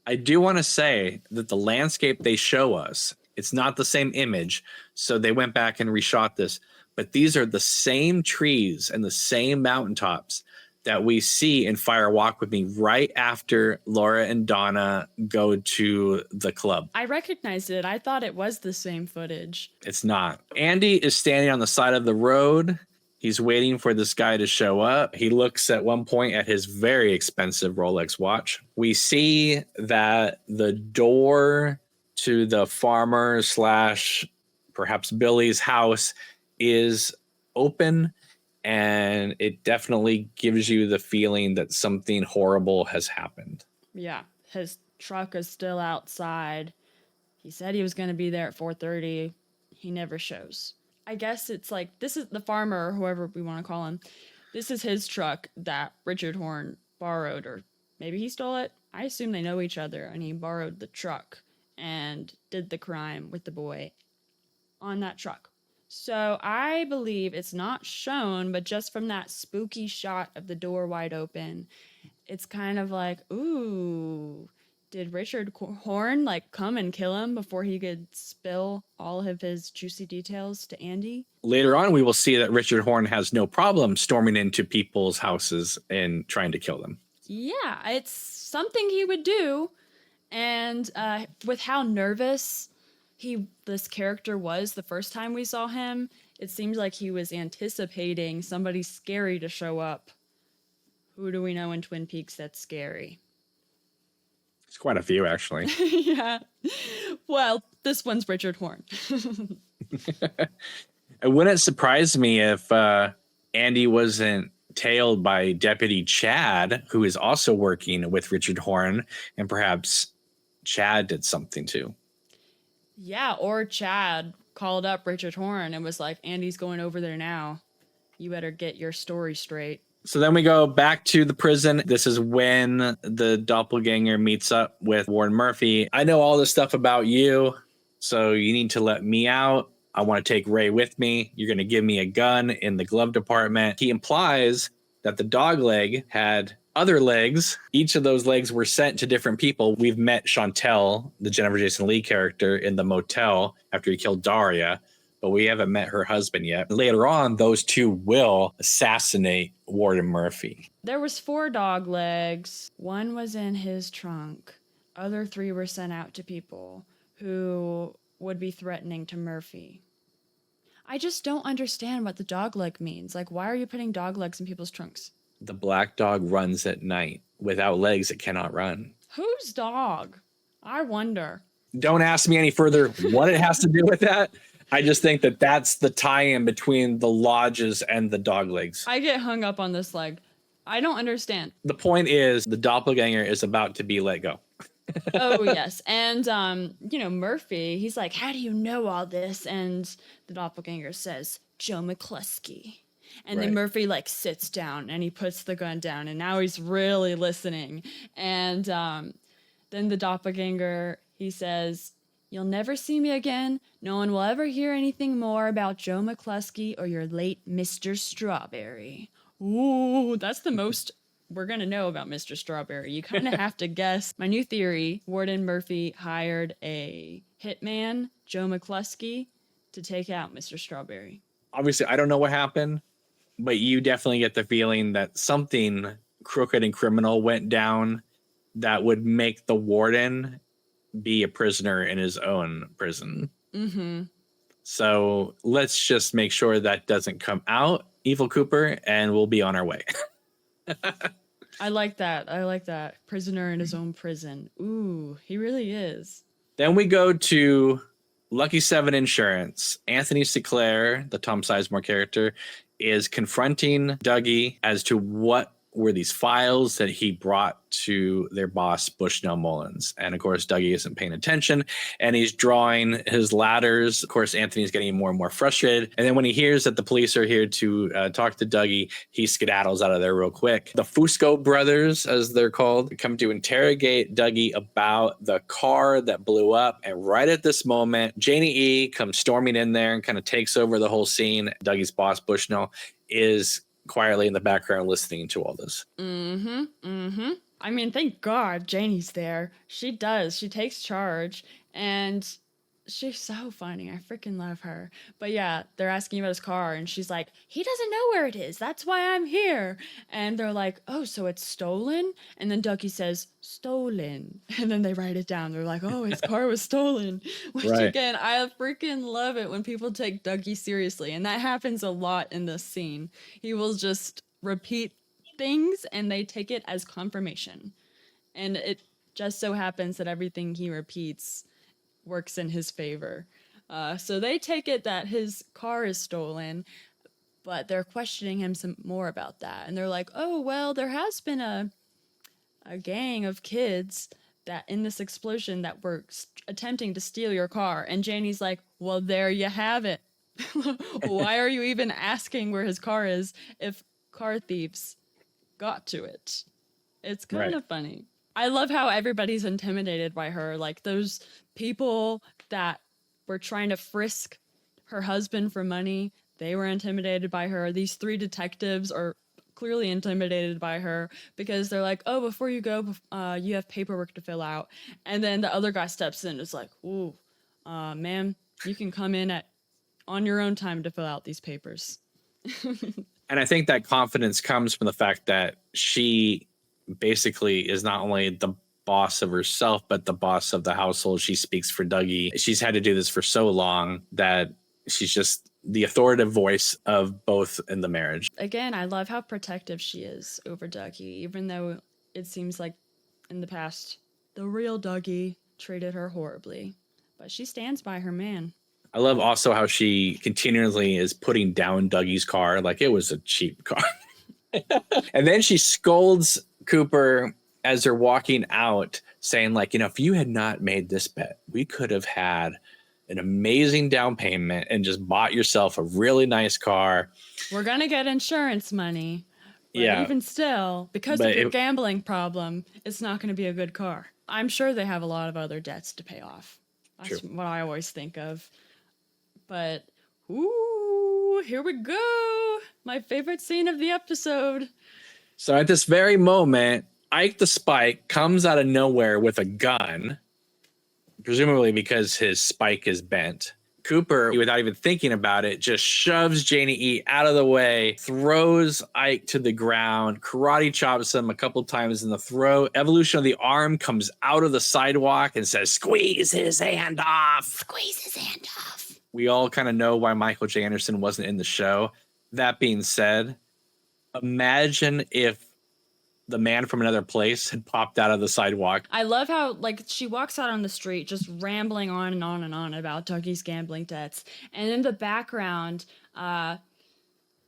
I do want to say that the landscape they show us, it's not the same image. So they went back and reshot this, but these are the same trees and the same mountaintops that we see in Fire Walk With Me right after Laura and Donna go to the club. I recognized it. I thought it was the same footage. It's not. Andy is standing on the side of the road. He's waiting for this guy to show up. He looks at one point at his very expensive Rolex watch. We see that the door to the farmer / perhaps Billy's house is open, and it definitely gives you the feeling that something horrible has happened. Yeah, his truck is still outside. He said he was going to be there at 4:30. He never shows. I guess it's like, this is the farmer, or whoever we want to call him. This is his truck that Richard Horn borrowed, or maybe he stole it. I assume they know each other, and he borrowed the truck and did the crime with the boy on that truck. So I believe it's not shown, but just from that spooky shot of the door wide open, it's kind of like, ooh, did Richard Horn like come and kill him before he could spill all of his juicy details to Andy? Later on, we will see that Richard Horn has no problem storming into people's houses and trying to kill them. Yeah, it's something he would do. And with how nervous this character was the first time we saw him, it seems like he was anticipating somebody scary to show up. Who do we know in Twin Peaks that's scary? It's quite a few, actually. Yeah. Well, this one's Richard Horn. It wouldn't surprise me if Andy wasn't tailed by Deputy Chad, who is also working with Richard Horn, and perhaps Chad did something too. Yeah, or Chad called up Richard Horn and was like, Andy's going over there now. You better get your story straight. So then we go back to the prison. This is when the doppelganger meets up with Warren Murphy. I know all this stuff about you, so you need to let me out. I want to take Ray with me. You're going to give me a gun in the glove department. He implies that the dog leg had other legs. Each of those legs were sent to different people. We've met Chantel, the Jennifer Jason Leigh character, in the motel after he killed Daria, but we haven't met her husband yet. Later on, those two will assassinate Warden Murphy. There was 4 dog legs. 1 was in his trunk. Other 3 were sent out to people who would be threatening to Murphy. I just don't understand what the dog leg means. Like, why are you putting dog legs in people's trunks? The black dog runs at night. Without legs, it cannot run. Whose dog? I wonder. Don't ask me any further what it has to do with that. I just think that that's the tie-in between the lodges and the dog legs. I get hung up on this leg. I don't understand. The point is the doppelganger is about to be let go. Oh, yes. And, Murphy, he's like, how do you know all this? And the doppelganger says, Joe McCluskey. And then Murphy sits down and he puts the gun down, and now he's really listening. And then the doppelganger, he says, you'll never see me again. No one will ever hear anything more about Joe McCluskey or your late Mr. Strawberry. Ooh, that's the most we're going to know about Mr. Strawberry. You kind of have to guess. My new theory, Warden Murphy hired a hitman, Joe McCluskey, to take out Mr. Strawberry. Obviously, I don't know what happened, but you definitely get the feeling that something crooked and criminal went down that would make the warden be a prisoner in his own prison. Mm-hmm. So let's just make sure that doesn't come out, Evil Cooper, and we'll be on our way. I like that. I like that. Prisoner in his own prison. Ooh, he really is. Then we go to Lucky 7 Insurance. Anthony Sinclair, the Tom Sizemore character, is confronting Dougie as to what were these files that he brought to their boss, Bushnell Mullins. And of course, Dougie isn't paying attention and he's drawing his ladders. Of course, Anthony's getting more and more frustrated. And then when he hears that the police are here to talk to Dougie, he skedaddles out of there real quick. The Fusco brothers, as they're called, come to interrogate Dougie about the car that blew up. And right at this moment, Janie E comes storming in there and kind of takes over the whole scene. Dougie's boss, Bushnell, is quietly in the background listening to all this. Mm-hmm. Mm-hmm. I mean, thank God Janie's there. She does. She takes charge and she's so funny. I freaking love her. But yeah, they're asking about his car and she's like, he doesn't know where it is. That's why I'm here. And they're like, oh, so it's stolen? And then Dougie says, stolen. And then they write it down. They're like, oh, his car was stolen. Which Right. again, I freaking love it when people take Dougie seriously. And that happens a lot in this scene. He will just repeat things and they take it as confirmation. And it just so happens that everything he repeats works in his favor. So they take it that his car is stolen, but they're questioning him some more about that. And they're like, oh, well, there has been a gang of kids that in this explosion that were attempting to steal your car. And Janie's like, well, there you have it. Why are you even asking where his car is if car thieves got to it? It's kind of funny. I love how everybody's intimidated by her. Like those people that were trying to frisk her husband for money, they were intimidated by her. These 3 detectives are clearly intimidated by her because they're like, oh, before you go, you have paperwork to fill out. And then the other guy steps in and is like, ooh, ma'am, you can come in on your own time to fill out these papers. And I think that confidence comes from the fact that she basically is not only the boss of herself, but the boss of the household. She speaks for Dougie. She's had to do this for so long that she's just the authoritative voice of both in the marriage. Again, I love how protective she is over Dougie, even though it seems like in the past, the real Dougie treated her horribly. But she stands by her man. I love also how she continually is putting down Dougie's car like it was a cheap car. And then she scolds Cooper as they're walking out, saying like, you know, if you had not made this bet, we could have had an amazing down payment and just bought yourself a really nice car. We're going to get insurance money. But Yeah. even still, because of your gambling problem, it's not going to be a good car. I'm sure they have a lot of other debts to pay off. That's what I always think of. But, ooh, here we go. My favorite scene of the episode. So at this very moment, Ike the Spike comes out of nowhere with a gun, presumably because his spike is bent. Cooper, without even thinking about it, just shoves Janie E out of the way, throws Ike to the ground, karate chops him a couple times in the throat. Evolution of the arm comes out of the sidewalk and says, squeeze his hand off. Squeeze his hand off. We all kind of know why Michael J. Anderson wasn't in the show. That being said, imagine if the man from another place had popped out of the sidewalk. I love how, like, she walks out on the street just rambling on and on and on about Dougie's gambling debts. And in the background,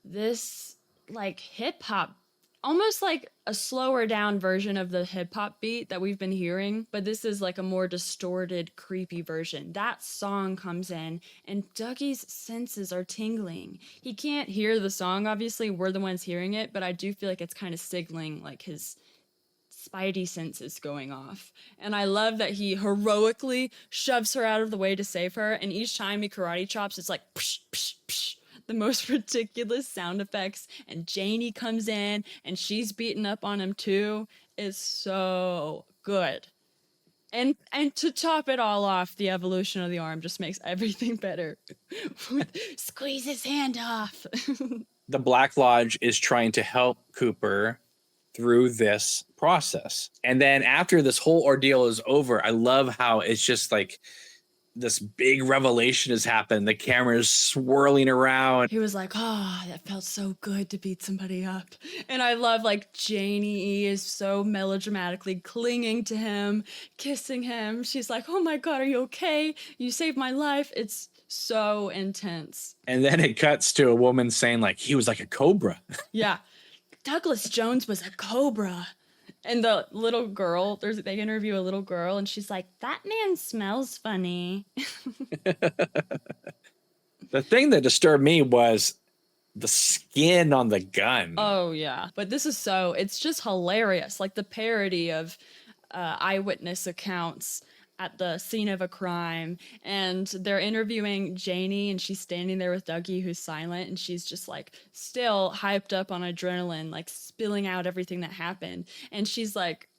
this, like, hip-hop, almost like a slower down version of the hip-hop beat that we've been hearing, but this is, like, a more distorted, creepy version. That song comes in, and Dougie's senses are tingling. He can't hear the song, obviously. We're the ones hearing it, but I do feel like it's kind of signaling, like, his spidey senses going off. And I love that he heroically shoves her out of the way to save her, and each time he karate chops, it's like psh, psh, psh, the most ridiculous sound effects, and Janie comes in and she's beating up on him too. It's so good. And to top it all off, the evolution of the arm just makes everything better. Squeeze his hand off. The Black Lodge is trying to help Cooper through this process. And then after this whole ordeal is over, I love how it's just like this big revelation has happened. The camera is swirling around. He was like, oh, that felt so good to beat somebody up. And I love like Janie is so melodramatically clinging to him, kissing him. She's like, oh my God, are you okay? You saved my life. It's so intense. And then it cuts to a woman saying like, he was like a cobra. Yeah. Douglas Jones was a cobra. And the little girl, they interview a little girl, and she's like, that man smells funny. The thing that disturbed me was the skin on the gun. Oh, yeah. But it's just hilarious. Like the parody of eyewitness accounts at the scene of a crime, and they're interviewing Janie, and she's standing there with Dougie, who's silent, and she's just like still hyped up on adrenaline, like spilling out everything that happened. And she's like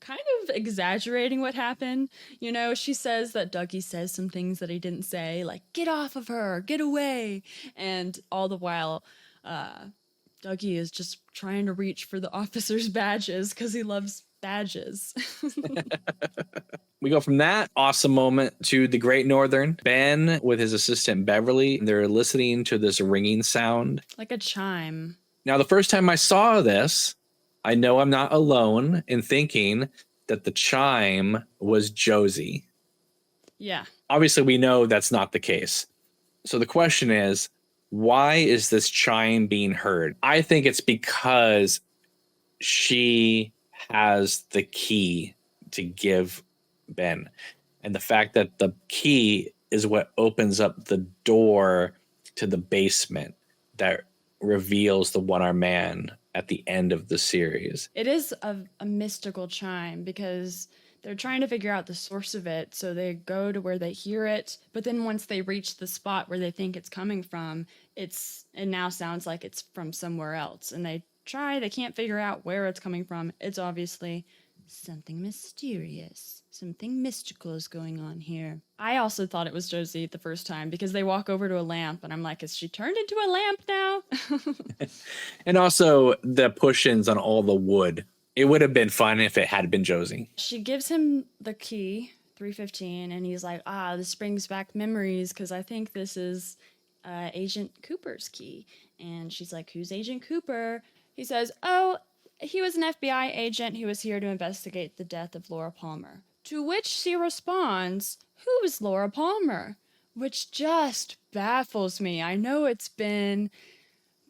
kind of exaggerating what happened. You know, she says that Dougie says some things that he didn't say, like, get off of her, get away. And all the while, Dougie is just trying to reach for the officers' badges because he loves badges. We go from that awesome moment to the Great Northern. Ben with his assistant Beverly, they're listening to this ringing sound. Like a chime. Now, the first time I saw this, I know I'm not alone in thinking that the chime was Josie. Yeah. Obviously, we know that's not the case. So the question is, why is this chime being heard? I think it's because she has the key to give Ben. And the fact that the key is what opens up the door to the basement that reveals the one-armed man at the end of the series. It is a mystical chime because they're trying to figure out the source of it. So they go to where they hear it. But then once they reach the spot where they think it's coming from, it now sounds like it's from somewhere else. And they can't figure out where it's coming from. It's obviously something mysterious. Something mystical is going on here. I also thought it was Josie the first time because they walk over to a lamp and I'm like, is she turned into a lamp now? And also the push-ins on all the wood. It would have been fun if it had been Josie. She gives him the key, 315, and he's like, this brings back memories because I think this is Agent Cooper's key. And she's like, who's Agent Cooper? He says, oh, he was an FBI agent who was here to investigate the death of Laura Palmer. To which she responds, who is Laura Palmer? Which just baffles me. I know it's been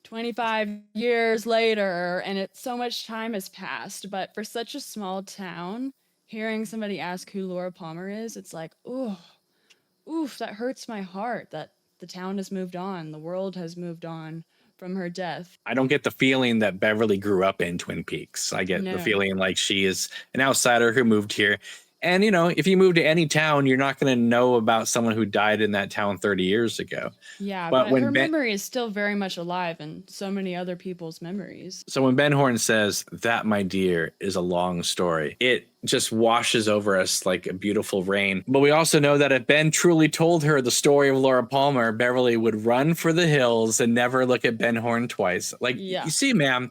25 years later and so much time has passed, but for such a small town, hearing somebody ask who Laura Palmer is, it's like, oof, that hurts my heart that the town has moved on, the world has moved on from her death. I don't get the feeling that Beverly grew up in Twin Peaks. I get the feeling like she is an outsider who moved here. And, you know, if you move to any town, you're not going to know about someone who died in that town 30 years ago. Yeah, but her memory is still very much alive in so many other people's memories. So when Ben Horn says, that, my dear, is a long story, it just washes over us like a beautiful rain. But we also know that if Ben truly told her the story of Laura Palmer, Beverly would run for the hills and never look at Ben Horn twice. Like, You see, ma'am,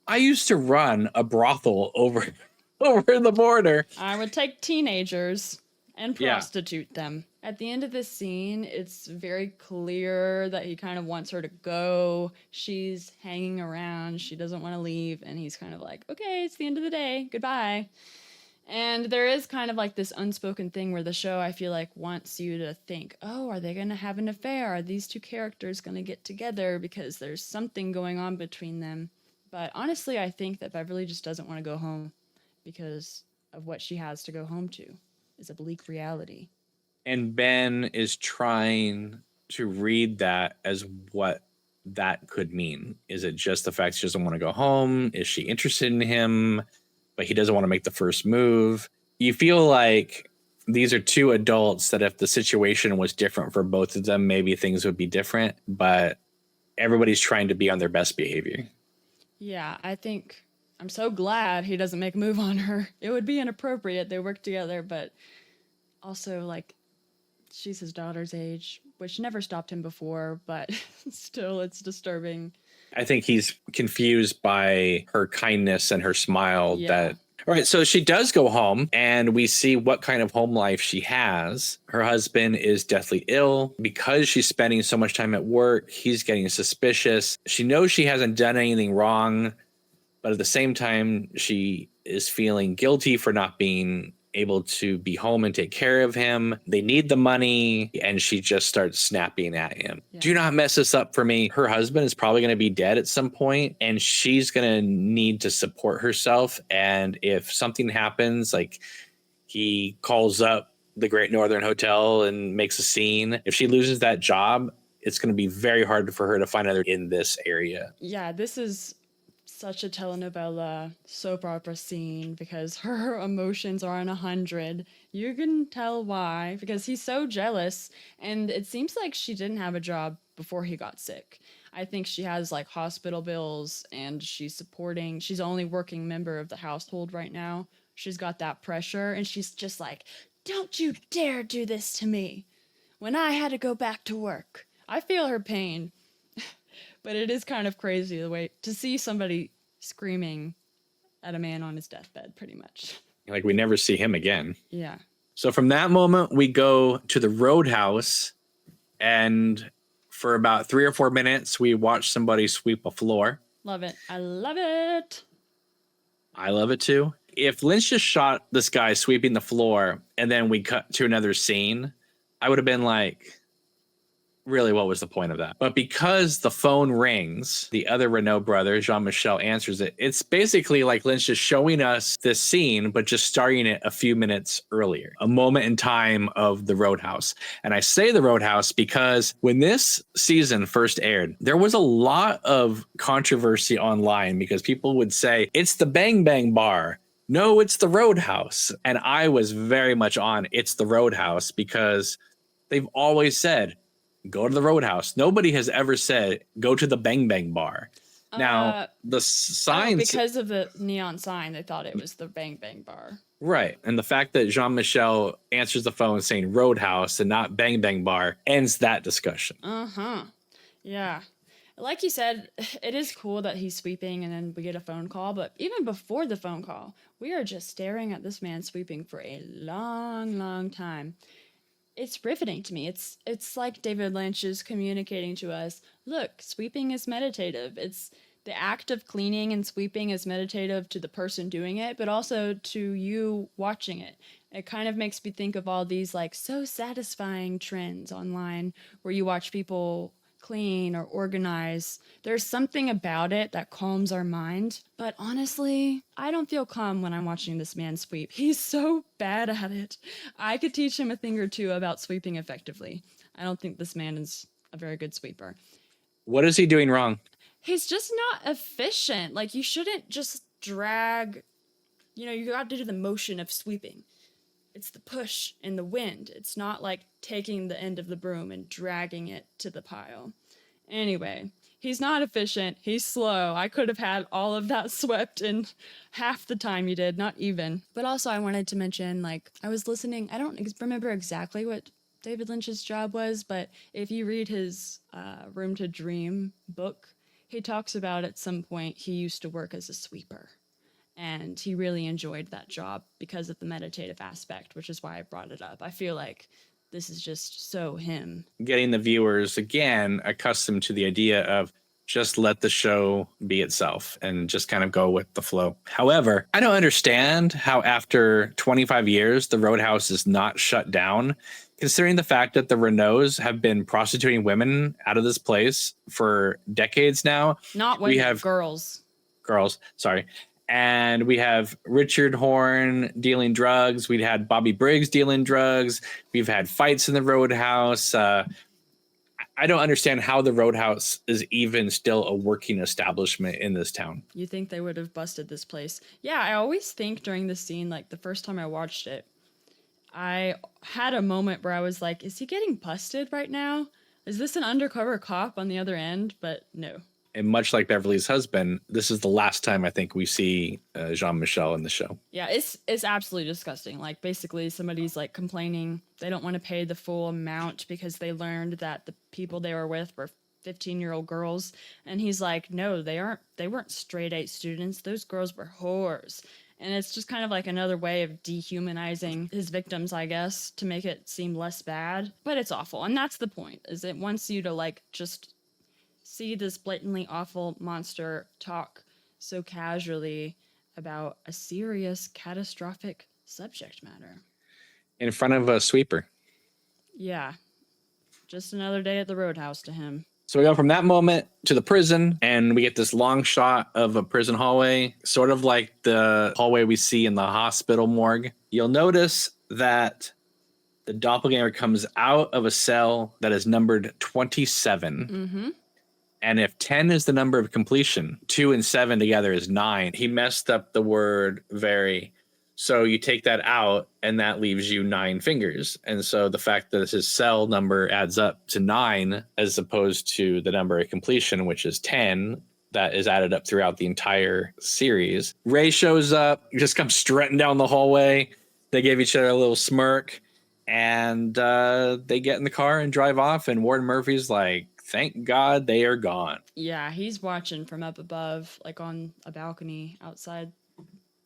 I used to run a brothel over the border. I would take teenagers and prostitute them. At the end of this scene, it's very clear that he kind of wants her to go. She's hanging around. She doesn't want to leave. And he's kind of like, okay, it's the end of the day. Goodbye. And there is kind of like this unspoken thing where the show, I feel like, wants you to think, oh, are they going to have an affair? Are these two characters going to get together? Because there's something going on between them. But honestly, I think that Beverly just doesn't want to go home, because of what she has to go home to is a bleak reality. And Ben is trying to read that as what that could mean. Is it just the fact she doesn't want to go home? Is she interested in him, but he doesn't want to make the first move? You feel like these are two adults that if the situation was different for both of them, maybe things would be different, but everybody's trying to be on their best behavior. Yeah, I'm so glad he doesn't make a move on her. It would be inappropriate. They work together, but also, like, she's his daughter's age, which never stopped him before, but still, it's disturbing. I think he's confused by her kindness and her smile. Yeah. All right, so she does go home and we see what kind of home life she has. Her husband is deathly ill. Because she's spending so much time at work, he's getting suspicious. She knows she hasn't done anything wrong, but at the same time, she is feeling guilty for not being able to be home and take care of him. They need the money, and she just starts snapping at him. Yeah. Do not mess this up for me. Her husband is probably going to be dead at some point, and she's going to need to support herself. And if something happens, like he calls up the Great Northern Hotel and makes a scene, if she loses that job, it's going to be very hard for her to find another in this area. Yeah, this is such a telenovela soap opera scene because her emotions are on 100. You can tell why, because he's so jealous, and it seems like she didn't have a job before he got sick. I think she has like hospital bills, and she's the only working member of the household right now. She's got that pressure, and she's just like, don't you dare do this to me when I had to go back to work. I feel her pain. But it is kind of crazy the way to see somebody screaming at a man on his deathbed, pretty much. Like we never see him again. Yeah. So from that moment, we go to the roadhouse, and for about 3 or 4 minutes, we watch somebody sweep a floor. Love it. I love it. I love it too. If Lynch just shot this guy sweeping the floor and then we cut to another scene, I would have been like, really, what was the point of that? But because the phone rings, the other Renault brother, Jean-Michel, answers it. It's basically like Lynch just showing us this scene, but just starting it a few minutes earlier, a moment in time of the Roadhouse. And I say the Roadhouse because when this season first aired, there was a lot of controversy online because people would say, it's the Bang Bang Bar. No, it's the Roadhouse. And I was very much on it's the Roadhouse because they've always said, go to the Roadhouse. Nobody has ever said go to the Bang Bang Bar. Now the signs, because of the neon sign, they thought it was the Bang Bang Bar. right? And the fact that Jean-Michel answers the phone saying Roadhouse and not Bang Bang Bar ends that discussion. Yeah. Like you said, it is cool that he's sweeping and then we get a phone call. But even before the phone call, we are just staring at this man sweeping for a long, long time. It's riveting to me. It's like David Lynch is communicating to us, look, sweeping is meditative. It's the act of cleaning and sweeping is meditative to the person doing it, but also to you watching it. It kind of makes me think of all these like so satisfying trends online where you watch people clean or organize. There's something about it that calms our mind. But honestly, I don't feel calm when I'm watching this man sweep. He's so bad at it. I could teach him a thing or two about sweeping effectively. I don't think this man is a very good sweeper. What is he doing wrong? He's just not efficient. Like, you shouldn't just drag, you got to do the motion of sweeping. It's the push and the wind. It's not like taking the end of the broom and dragging it to the pile. Anyway, he's not efficient. He's slow. I could have had all of that swept in half the time you did, not even. But also I wanted to mention, like, I was listening. I don't remember exactly what David Lynch's job was, but if you read his Room to Dream book, he talks about at some point he used to work as a sweeper. And he really enjoyed that job because of the meditative aspect, which is why I brought it up. I feel like this is just so him. Getting the viewers, again, accustomed to the idea of just let the show be itself and just kind of go with the flow. However, I don't understand how after 25 years, the Roadhouse is not shut down, considering the fact that the Renaults have been prostituting women out of this place for decades now. Not women, girls. Girls, sorry. And we have Richard Horn dealing drugs. We'd had Bobby Briggs dealing drugs. We've had fights in the Roadhouse. I don't understand how the Roadhouse is even still a working establishment in this town. You think they would have busted this place? Yeah, I always think during the scene, like the first time I watched it, I had a moment where I was like, is he getting busted right now? Is this an undercover cop on the other end? But no. And much like Beverly's husband, this is the last time I think we see Jean-Michel in the show. Yeah, it's absolutely disgusting. Like, basically, somebody's like complaining they don't want to pay the full amount because they learned that the people they were with were 15-year-old girls. And he's like, no, they weren't straight A students. Those girls were whores. And it's just kind of like another way of dehumanizing his victims, I guess, to make it seem less bad. But it's awful. And that's the point, is it wants you to like just see this blatantly awful monster talk so casually about a serious, catastrophic subject matter. In front of a sweeper. Yeah. Just another day at the roadhouse to him. So we go from that moment to the prison, and we get this long shot of a prison hallway, sort of like the hallway we see in the hospital morgue. You'll notice that the doppelganger comes out of a cell that is numbered 27. Mm-hmm. And if 10 is the number of completion, 2 and 7 together is 9. He messed up the word very. So you take that out, and that leaves you 9 fingers. And so the fact that his cell number adds up to 9, as opposed to the number of completion, which is 10, that is added up throughout the entire series. Ray shows up, just comes strutting down the hallway. They give each other a little smirk, and they get in the car and drive off. And Warden Murphy's like, thank God they are gone. Yeah, he's watching from up above, like on a balcony outside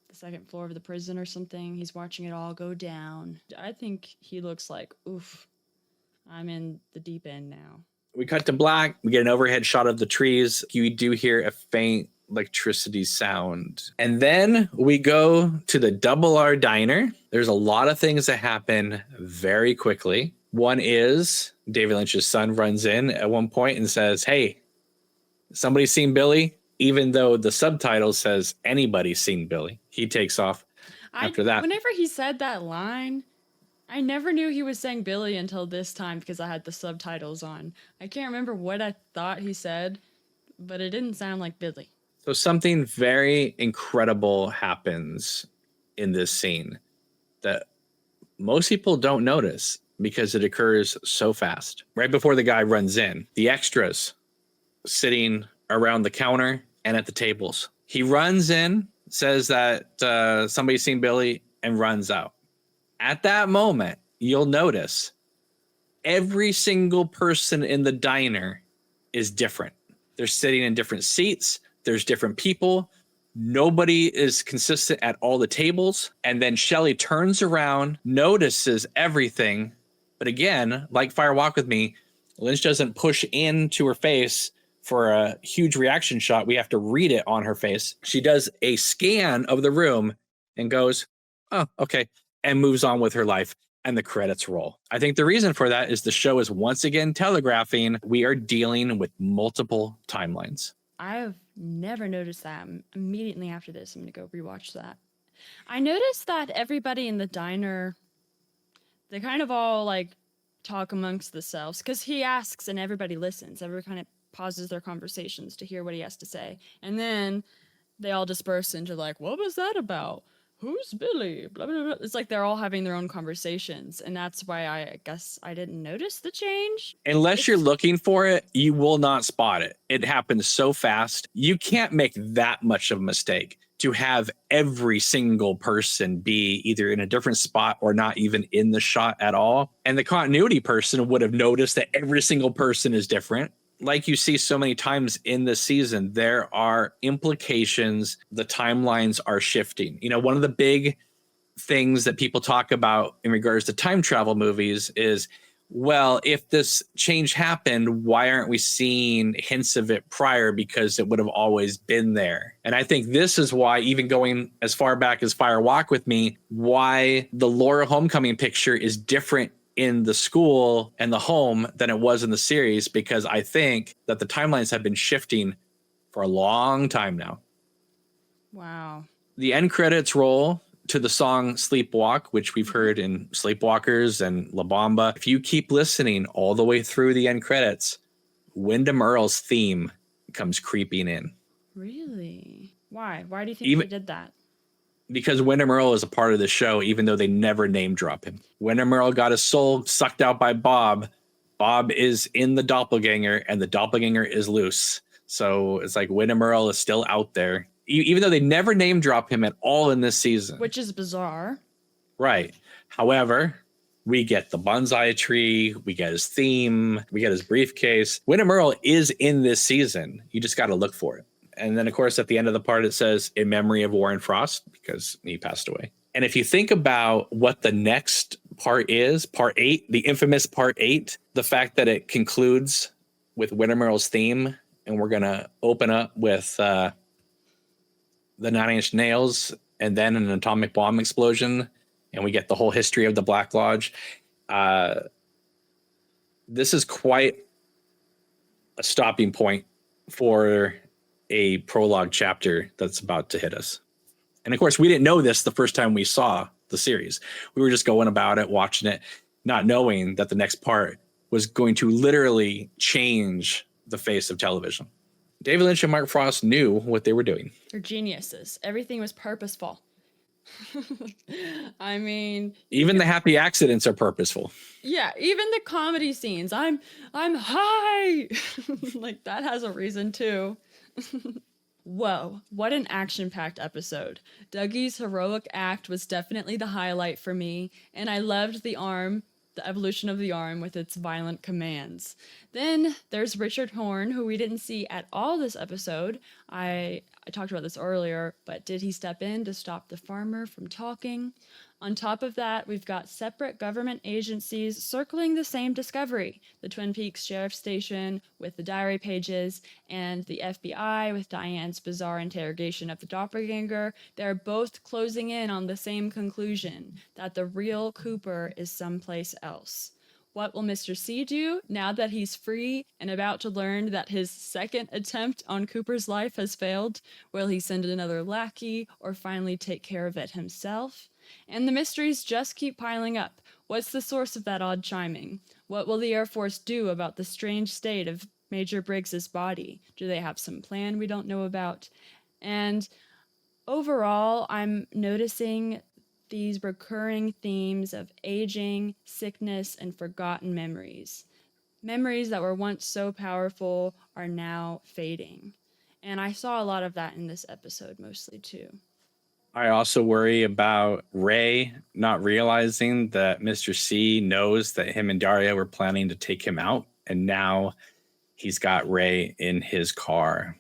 the second floor of the prison or something. He's watching it all go down. I think he looks like, oof, I'm in the deep end now. We cut to black. We get an overhead shot of the trees. You do hear a faint electricity sound. And then we go to the Double R Diner. There's a lot of things that happen very quickly. One is David Lynch's son runs in at one point and says, hey, somebody seen Billy? Even though the subtitle says anybody's seen Billy. He takes off after that. Whenever he said that line, I never knew he was saying Billy until this time because I had the subtitles on. I can't remember what I thought he said, but it didn't sound like Billy. So something very incredible happens in this scene that most people don't notice because it occurs so fast. Right before the guy runs in, the extras sitting around the counter and at the tables. He runs in, says that somebody's seen Billy, and runs out. At that moment, you'll notice every single person in the diner is different. They're sitting in different seats. There's different people. Nobody is consistent at all the tables. And then Shelley turns around, notices everything. But again, like Fire Walk With Me, Lynch doesn't push into her face for a huge reaction shot. We have to read it on her face. She does a scan of the room and goes, oh, okay, and moves on with her life. And the credits roll. I think the reason for that is the show is once again telegraphing we are dealing with multiple timelines. I've never noticed that. Immediately after this, I'm going to go rewatch that. I noticed that everybody in the diner, they kind of all like talk amongst themselves because he asks and everybody listens. Everybody kind of pauses their conversations to hear what he has to say. And then they all disperse into like, what was that about? Who's Billy? Blah, blah, blah. It's like they're all having their own conversations. And that's why I guess I didn't notice the change. Unless you're looking for it, you will not spot it. It happens so fast. You can't make that much of a mistake to have every single person be either in a different spot or not even in the shot at all. And the continuity person would have noticed that every single person is different. Like you see so many times in this season, there are implications. The timelines are shifting. You know, one of the big things that people talk about in regards to time travel movies is, well, if this change happened, why aren't we seeing hints of it prior? Because it would have always been there. And I think this is why, even going as far back as Fire Walk With Me, why the Laura Homecoming picture is different in the school and the home than it was in the series, because I think that the timelines have been shifting for a long time now. Wow. The end credits roll to the song Sleepwalk, which we've heard in Sleepwalkers and La Bamba. If you keep listening all the way through the end credits, Wyndham Earle's theme comes creeping in. Really? Why? Why do you think he did that? Because Wyndham Earle is a part of the show, even though they never name drop him. Wyndham Earle got his soul sucked out by Bob. Bob is in the doppelganger, and the doppelganger is loose. So it's like Wyndham Earle is still out there, even though they never name drop him at all in this season. Which is bizarre. Right. However, We get the bonsai tree. We get his theme. We get his briefcase. Windham Earl is in this season. You just got to look for it. And then, of course, at the end of the part, it says in memory of Warren Frost because he passed away. And if you think about what the next part is, part 8, the infamous part 8, the fact that it concludes with Windham Earl's theme, and we're going to open up with the 9 Inch Nails and then an atomic bomb explosion, and we get the whole history of the Black Lodge. This is quite a stopping point for a prologue chapter that's about to hit us. And of course, we didn't know this the first time we saw the series. We were just going about it, watching it, not knowing that the next part was going to literally change the face of television. David Lynch and Mark Frost knew what they were doing. They're geniuses. Everything was purposeful. I mean, even the happy accidents are purposeful. Yeah, even the comedy scenes. I'm high. Like that has a reason too. Whoa, what an action-packed episode. Dougie's heroic act was definitely the highlight for me, and I loved the evolution of the arm with its violent commands. Then there's Richard Horn, who we didn't see at all this episode. I talked about this earlier, but did he step in to stop the farmer from talking? On top of that, we've got separate government agencies circling the same discovery. The Twin Peaks Sheriff's Station with the diary pages and the FBI with Diane's bizarre interrogation of the doppelganger. They're both closing in on the same conclusion, that the real Cooper is someplace else. What will Mr. C do now that he's free and about to learn that his second attempt on Cooper's life has failed? Will he send another lackey or finally take care of it himself? And the mysteries just keep piling up. What's the source of that odd chiming? What will the Air Force do about the strange state of Major Briggs's body? Do they have some plan we don't know about? And overall, I'm noticing these recurring themes of aging, sickness, and forgotten memories. Memories that were once so powerful are now fading. And I saw a lot of that in this episode mostly too. I also worry about Ray not realizing that Mr. C knows that him and Daria were planning to take him out, and now he's got Ray in his car.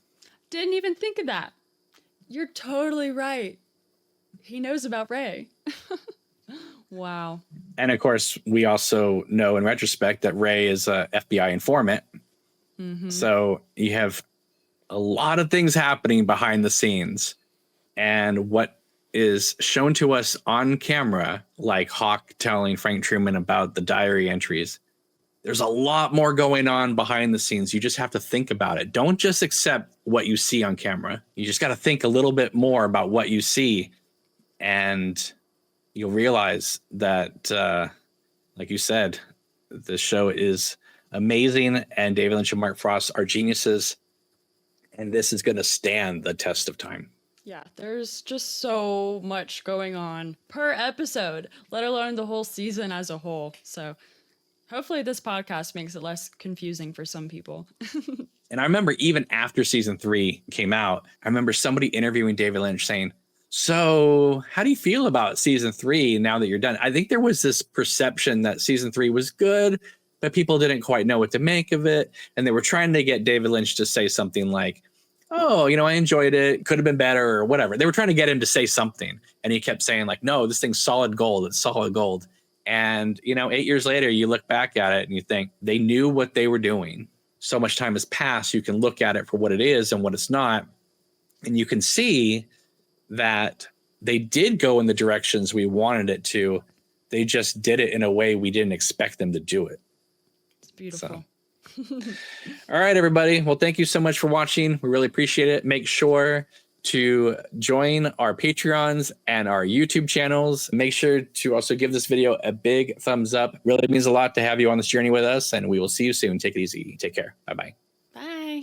Didn't even think of that. You're totally right. He knows about Ray. Wow. And of course, we also know in retrospect that Ray is a FBI informant. Mm-hmm. So you have a lot of things happening behind the scenes. And what is shown to us on camera, like Hawk telling Frank Truman about the diary entries, there's a lot more going on behind the scenes. You just have to think about it. Don't just accept what you see on camera. You just got to think a little bit more about what you see. And you'll realize that, like you said, the show is amazing. And David Lynch and Mark Frost are geniuses. And this is going to stand the test of time. Yeah, there's just so much going on per episode, let alone the whole season as a whole. So hopefully this podcast makes it less confusing for some people. And I remember even after season 3 came out, I remember somebody interviewing David Lynch saying, so how do you feel about season 3 now that you're done? I think there was this perception that season 3 was good, but people didn't quite know what to make of it. And they were trying to get David Lynch to say something like, oh, I enjoyed it. Could have been better or whatever. They were trying to get him to say something. And he kept saying like, no, this thing's solid gold. It's solid gold. And, 8 years later, you look back at it and you think they knew what they were doing. So much time has passed. You can look at it for what it is and what it's not. And you can see that they did go in the directions we wanted it to. They just did it in a way we didn't expect them to do it. It's beautiful. So. All right, everybody. Well, thank you so much for watching. We really appreciate it. Make sure to join our Patreons and our YouTube channels. Make sure to also give this video a big thumbs up. Really means a lot to have you on this journey with us, and we will see you soon. Take it easy. Take care. Bye-bye. Bye.